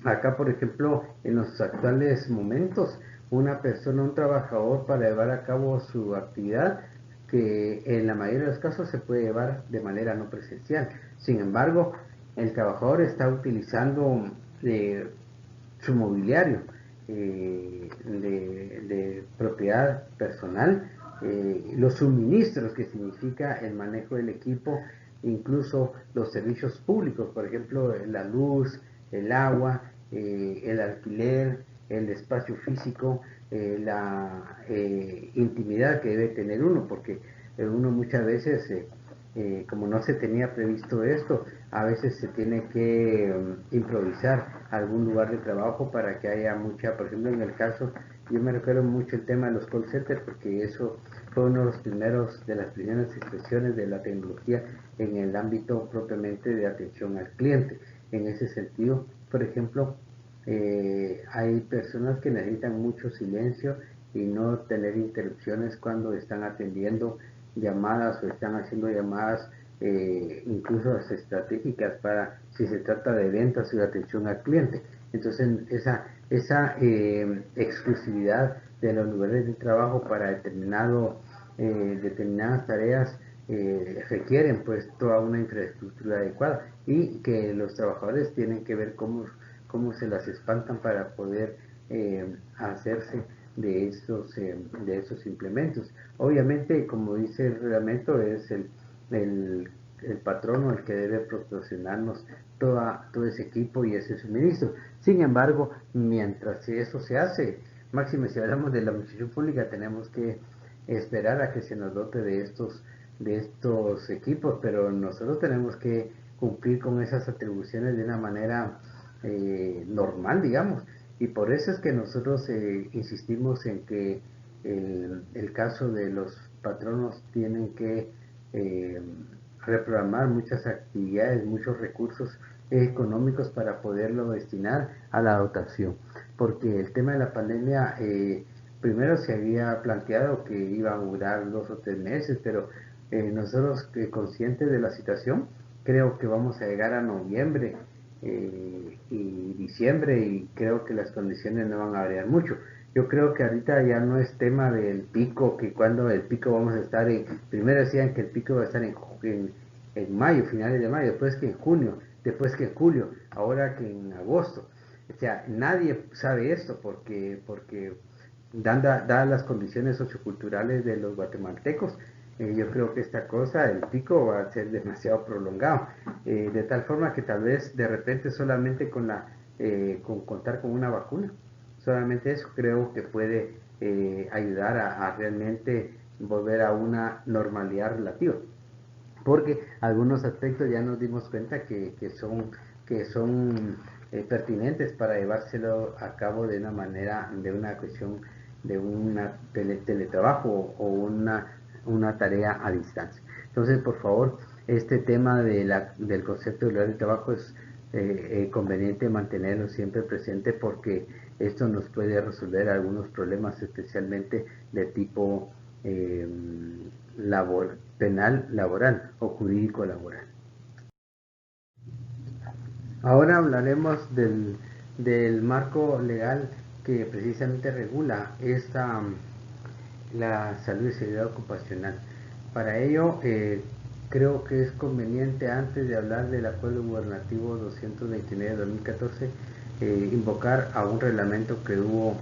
acá, por ejemplo, en los actuales momentos, una persona, un trabajador, para llevar a cabo su actividad, que en la mayoría de los casos se puede llevar de manera no presencial. Sin embargo, el trabajador está utilizando su mobiliario de propiedad personal, los suministros que significa el manejo del equipo, incluso los servicios públicos, por ejemplo, la luz, el agua, el alquiler, el espacio físico, la intimidad que debe tener uno, porque uno muchas veces, como no se tenía previsto esto, a veces se tiene que improvisar algún lugar de trabajo para que haya mucha, por ejemplo, en el caso, yo me recuerdo mucho el tema de los call centers, porque eso fue uno de los primeros, de las primeras expresiones de la tecnología en el ámbito propiamente de atención al cliente. En ese sentido, por ejemplo, hay personas que necesitan mucho silencio y no tener interrupciones cuando están atendiendo llamadas o están haciendo llamadas incluso estratégicas para si se trata de ventas y de atención al cliente. Entonces esa exclusividad de los lugares de trabajo para determinadas tareas requieren pues toda una infraestructura adecuada y que los trabajadores tienen que ver cómo se las espantan para poder hacerse de esos implementos. Obviamente, como dice el reglamento, es el patrono el que debe proporcionarnos todo ese equipo y ese suministro. Sin embargo, mientras eso se hace, máxime si hablamos de la administración pública, tenemos que esperar a que se nos dote de estos equipos, pero nosotros tenemos que cumplir con esas atribuciones de una manera normal, digamos, y por eso es que nosotros insistimos en que el caso de los patronos tienen que reprogramar muchas actividades, muchos recursos económicos para poderlo destinar a la dotación, porque el tema de la pandemia primero se había planteado que iba a durar 2 o 3 meses, pero nosotros conscientes de la situación, creo que vamos a llegar a noviembre y diciembre y creo que las condiciones no van a variar mucho. Yo creo que ahorita ya no es tema del pico, que cuando el pico vamos a estar primero decían que el pico va a estar en mayo, finales de mayo, después que en junio, después que en julio, ahora que en agosto. O sea, nadie sabe esto porque dadas las condiciones socioculturales de los guatemaltecos, yo creo que esta cosa, el pico va a ser demasiado prolongado, de tal forma que tal vez de repente solamente con contar con una vacuna, solamente eso creo que puede ayudar a realmente volver a una normalidad relativa, porque algunos aspectos ya nos dimos cuenta que son pertinentes para llevárselo a cabo de una manera, de una cuestión de una teletrabajo o una tarea a distancia. Entonces, por favor, este tema del concepto de horario de trabajo es conveniente mantenerlo siempre presente porque esto nos puede resolver algunos problemas, especialmente de tipo penal laboral o jurídico laboral. Ahora hablaremos del marco legal que precisamente regula la salud y seguridad ocupacional. Para ello, creo que es conveniente, antes de hablar del Acuerdo Gubernativo 229 de 2014, invocar a un reglamento que hubo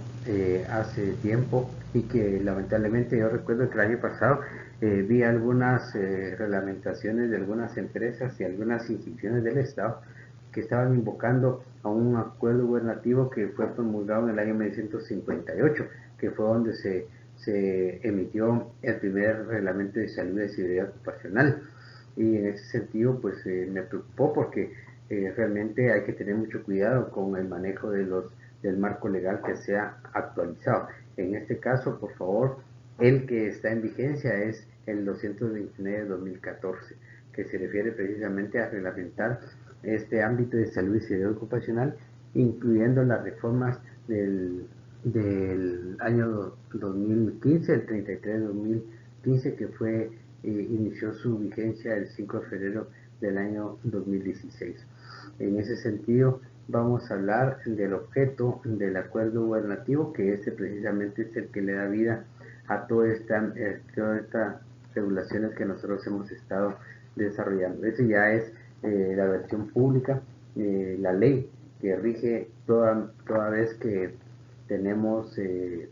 hace tiempo y que lamentablemente yo recuerdo que el año pasado vi algunas reglamentaciones de algunas empresas y algunas instituciones del Estado que estaban invocando a un acuerdo gubernativo que fue promulgado en el año 1958, que fue donde se emitió el primer reglamento de salud y seguridad ocupacional. Y en ese sentido, pues me preocupó porque realmente hay que tener mucho cuidado con el manejo del marco legal que sea actualizado. En este caso, por favor, el que está en vigencia es el 229 de 2014, que se refiere precisamente a reglamentar este ámbito de salud y seguridad ocupacional, incluyendo las reformas del año 2015, el 33 de 2015, que inició su vigencia el 5 de febrero del año 2016. En ese sentido, vamos a hablar del objeto del acuerdo gubernativo, que precisamente es el que le da vida a todas estas regulaciones que nosotros hemos estado desarrollando. Ese ya es la versión pública, la ley que rige toda vez que tenemos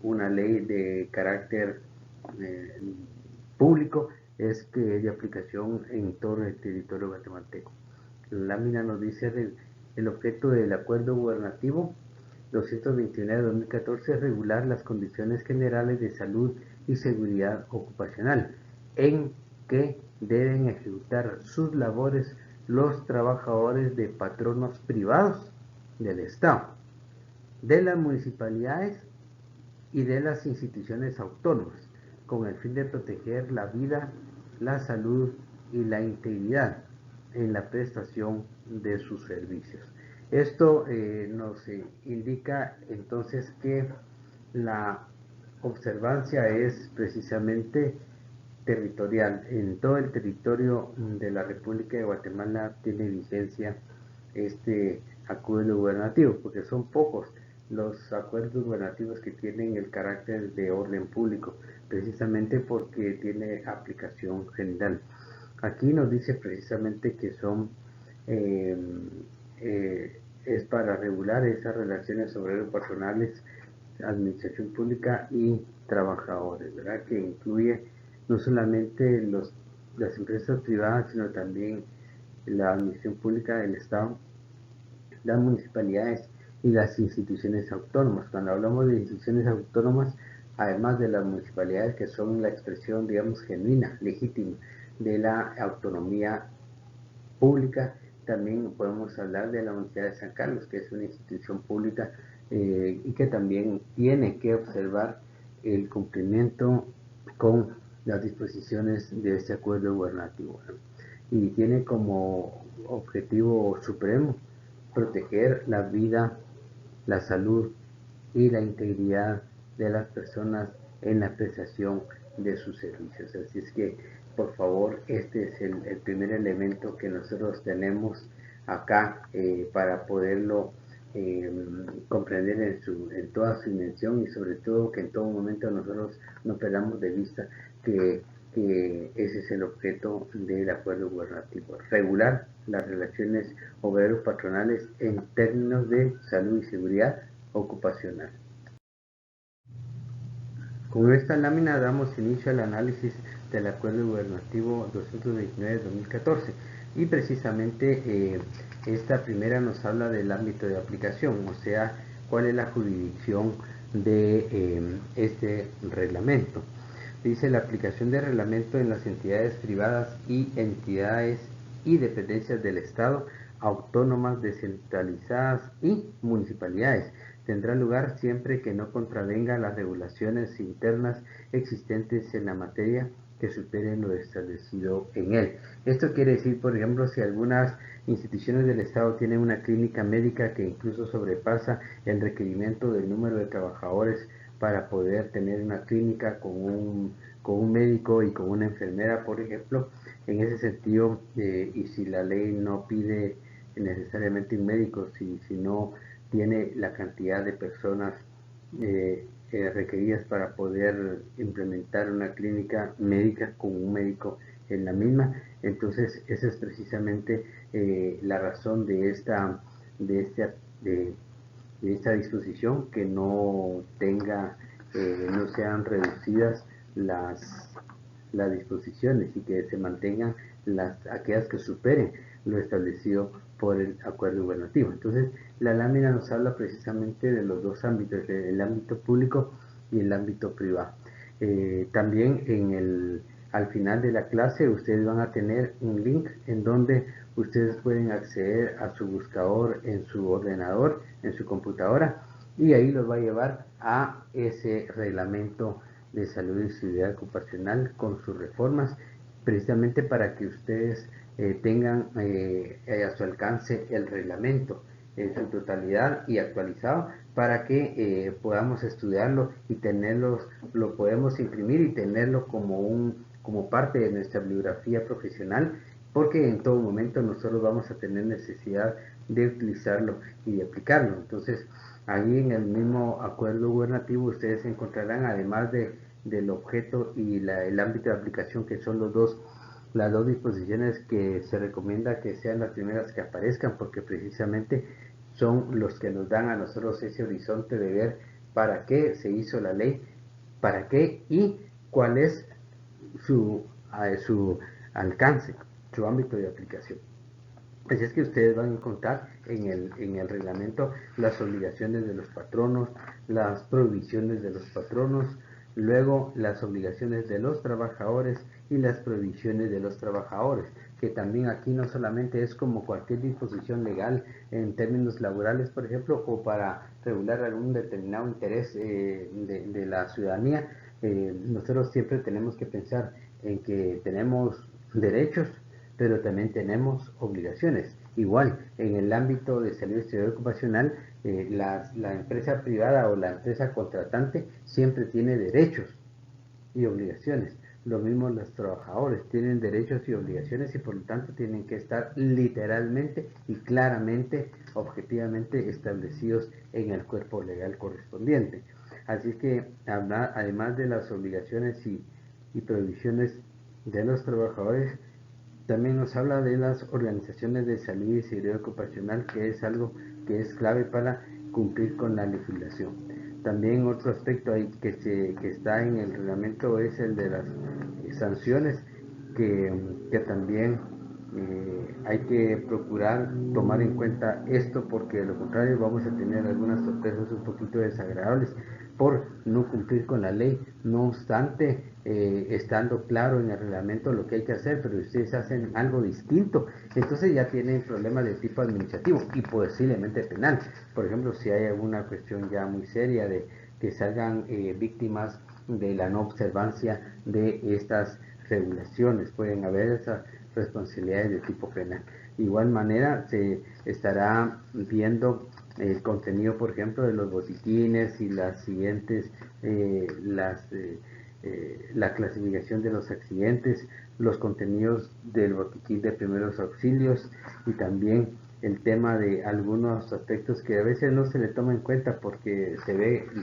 una ley de carácter público, es que es de aplicación en todo el territorio guatemalteco. La lámina nos dice el objeto del acuerdo gubernativo 229 de 2014 es regular las condiciones generales de salud y seguridad ocupacional en que deben ejecutar sus labores los trabajadores de patronos privados del Estado, de las municipalidades y de las instituciones autónomas, con el fin de proteger la vida, la salud y la integridad en la prestación de sus servicios. Esto nos indica entonces que la observancia es precisamente territorial. En todo el territorio de la República de Guatemala tiene vigencia este acuerdo gubernativo, porque son pocos los acuerdos gubernativos que tienen el carácter de orden público, precisamente porque tiene aplicación general. Aquí nos dice precisamente que es para regular esas relaciones obrero-patronales, administración pública y trabajadores, ¿verdad? Que incluye no solamente las empresas privadas, sino también la administración pública del Estado, las municipalidades y las instituciones autónomas. Cuando hablamos de instituciones autónomas, además de las municipalidades, que son la expresión, digamos, genuina, legítima de la autonomía pública, también podemos hablar de la Universidad de San Carlos, que es una institución pública y que también tiene que observar el cumplimiento con las disposiciones de este acuerdo gubernativo, ¿no? Y tiene como objetivo supremo proteger la vida, la salud y la integridad de las personas en la prestación de sus servicios. Así es que, por favor, este es el primer elemento que nosotros tenemos acá para poderlo comprender en toda su dimensión, y sobre todo que en todo momento nosotros no perdamos de vista que ese es el objeto del acuerdo gubernativo: regular las relaciones obrero-patronales en términos de salud y seguridad ocupacional. Con esta lámina damos inicio al análisis del Acuerdo Gubernativo 229 de 2014, y precisamente esta primera nos habla del ámbito de aplicación, o sea, cuál es la jurisdicción de este reglamento. Dice: la aplicación del reglamento en las entidades privadas y entidades y dependencias del Estado, autónomas, descentralizadas y municipalidades, tendrá lugar siempre que no contravenga las regulaciones internas existentes en la materia que superen lo establecido en él. Esto quiere decir, por ejemplo, si algunas instituciones del Estado tienen una clínica médica que incluso sobrepasa el requerimiento del número de trabajadores para poder tener una clínica con un médico y con una enfermera, por ejemplo, en ese sentido, y si la ley no pide necesariamente un médico, si no tiene la cantidad de personas requeridas para poder implementar una clínica médica con un médico en la misma. Entonces esa es precisamente la razón de de, este, de, de esta disposición, que no tenga, no sean reducidas las disposiciones y que se mantengan aquellas que superen lo establecido por el acuerdo gubernativo. Entonces, la lámina nos habla precisamente de los dos ámbitos, el ámbito público y el ámbito privado. También al final de la clase ustedes van a tener un link en donde ustedes pueden acceder a su buscador en su ordenador, en su computadora, y ahí los va a llevar a ese reglamento de salud y seguridad ocupacional con sus reformas, precisamente para que ustedes tengan a su alcance el reglamento en su totalidad y actualizado, para que podamos estudiarlo y tenerlos, lo podemos imprimir y tenerlo como parte de nuestra bibliografía profesional, porque en todo momento nosotros vamos a tener necesidad de utilizarlo y de aplicarlo. Entonces, ahí en el mismo acuerdo gubernativo ustedes encontrarán, además del objeto y el ámbito de aplicación, que son las dos disposiciones que se recomienda que sean las primeras que aparezcan, porque precisamente son los que nos dan a nosotros ese horizonte de ver para qué se hizo la ley, para qué y cuál es su alcance, su ámbito de aplicación. Así es que ustedes van a encontrar en el reglamento las obligaciones de los patronos, las prohibiciones de los patronos, luego las obligaciones de los trabajadores y las prohibiciones de los trabajadores, que también aquí no solamente es como cualquier disposición legal en términos laborales, por ejemplo, o para regular algún determinado interés de la ciudadanía. Nosotros siempre tenemos que pensar en que tenemos derechos, pero también tenemos obligaciones. Igual, en el ámbito de salud y seguridad ocupacional, la empresa privada o la empresa contratante siempre tiene derechos y obligaciones. Lo mismo los trabajadores tienen derechos y obligaciones, y por lo tanto tienen que estar literalmente y claramente, objetivamente establecidos en el cuerpo legal correspondiente. Así que además de las obligaciones y prohibiciones de los trabajadores, también nos habla de las organizaciones de salud y seguridad ocupacional, que es algo que es clave para cumplir con la legislación. También otro aspecto ahí que está en el reglamento es el de las sanciones, que también hay que procurar tomar en cuenta esto, porque de lo contrario vamos a tener algunas sorpresas un poquito desagradables por no cumplir con la ley. No obstante, estando claro en el reglamento lo que hay que hacer, pero ustedes hacen algo distinto, entonces ya tienen problemas de tipo administrativo y posiblemente penal. Por ejemplo, si hay alguna cuestión ya muy seria de que salgan víctimas de la no observancia de estas regulaciones, pueden haber esas responsabilidades de tipo penal. De igual manera, se estará viendo el contenido, por ejemplo, de los botiquines y las siguientes, la clasificación de los accidentes, los contenidos del botiquín de primeros auxilios, y también el tema de algunos aspectos que a veces no se le toma en cuenta porque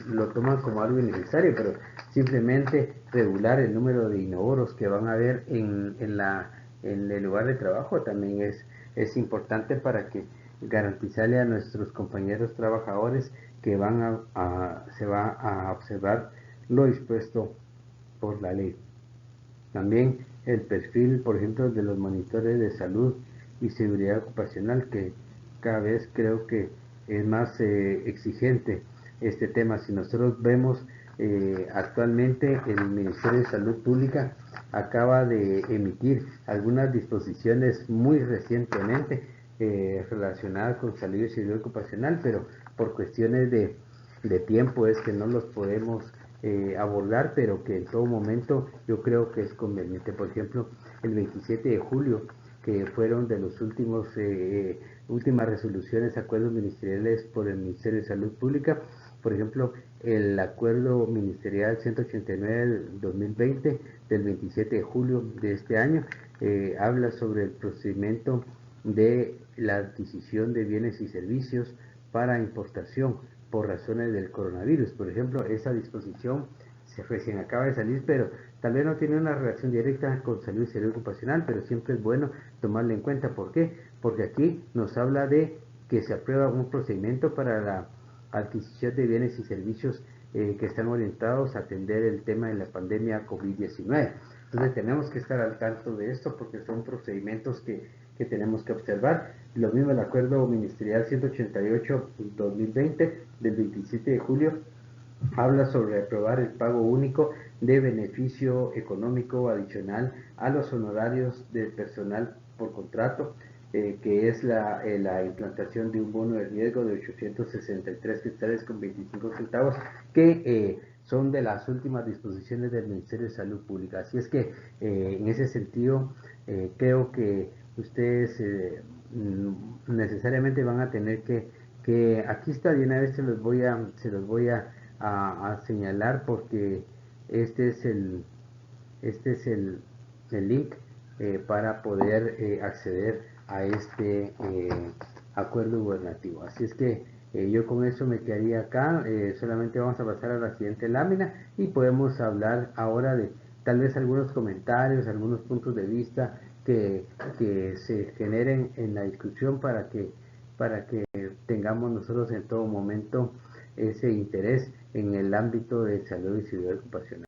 lo toman como algo innecesario, pero simplemente regular el número de inodoros que van a haber en el lugar de trabajo también es importante, para que garantizarle a nuestros compañeros trabajadores que se va a observar lo dispuesto por la ley. También el perfil, por ejemplo, de los monitores de salud y seguridad ocupacional, que cada vez creo que es más exigente este tema. Si nosotros vemos actualmente, el Ministerio de Salud Pública acaba de emitir algunas disposiciones muy recientemente relacionadas con salud y seguridad ocupacional, pero por cuestiones de tiempo es que no los podemos abordar, pero que en todo momento yo creo que es conveniente. Por ejemplo, el 27 de julio, que fueron de los últimas resoluciones, acuerdos ministeriales por el Ministerio de Salud Pública. Por ejemplo, el acuerdo ministerial 189 del 2020 del 27 de julio de este año habla sobre el procedimiento de la adquisición de bienes y servicios para importación por razones del coronavirus. Por ejemplo, esa disposición se recién acaba de salir, pero tal vez no tiene una relación directa con salud y salud ocupacional, pero siempre es bueno tomarla en cuenta. ¿Por qué? Porque aquí nos habla de que se aprueba un procedimiento para la adquisición de bienes y servicios que están orientados a atender el tema de la pandemia COVID-19. Entonces tenemos que estar al tanto de esto porque son procedimientos que tenemos que observar. Lo mismo el acuerdo ministerial 188-2020 del 27 de julio habla sobre aprobar el pago único de beneficio económico adicional a los honorarios del personal por contrato, que es la implantación de un bono de riesgo de 863 quetzales con 25 centavos, que son de las últimas disposiciones del Ministerio de Salud Pública. Así es que en ese sentido creo que ustedes necesariamente van a tener que aquí está, de una vez se los voy a señalar porque este es el link para poder acceder a este acuerdo gubernativo. Así es que yo con eso me quedaría acá. Solamente vamos a pasar a la siguiente lámina y podemos hablar ahora de tal vez algunos comentarios, algunos puntos de vista que se generen en la discusión para que tengamos nosotros en todo momento ese interés en el ámbito de salud y seguridad ocupacional.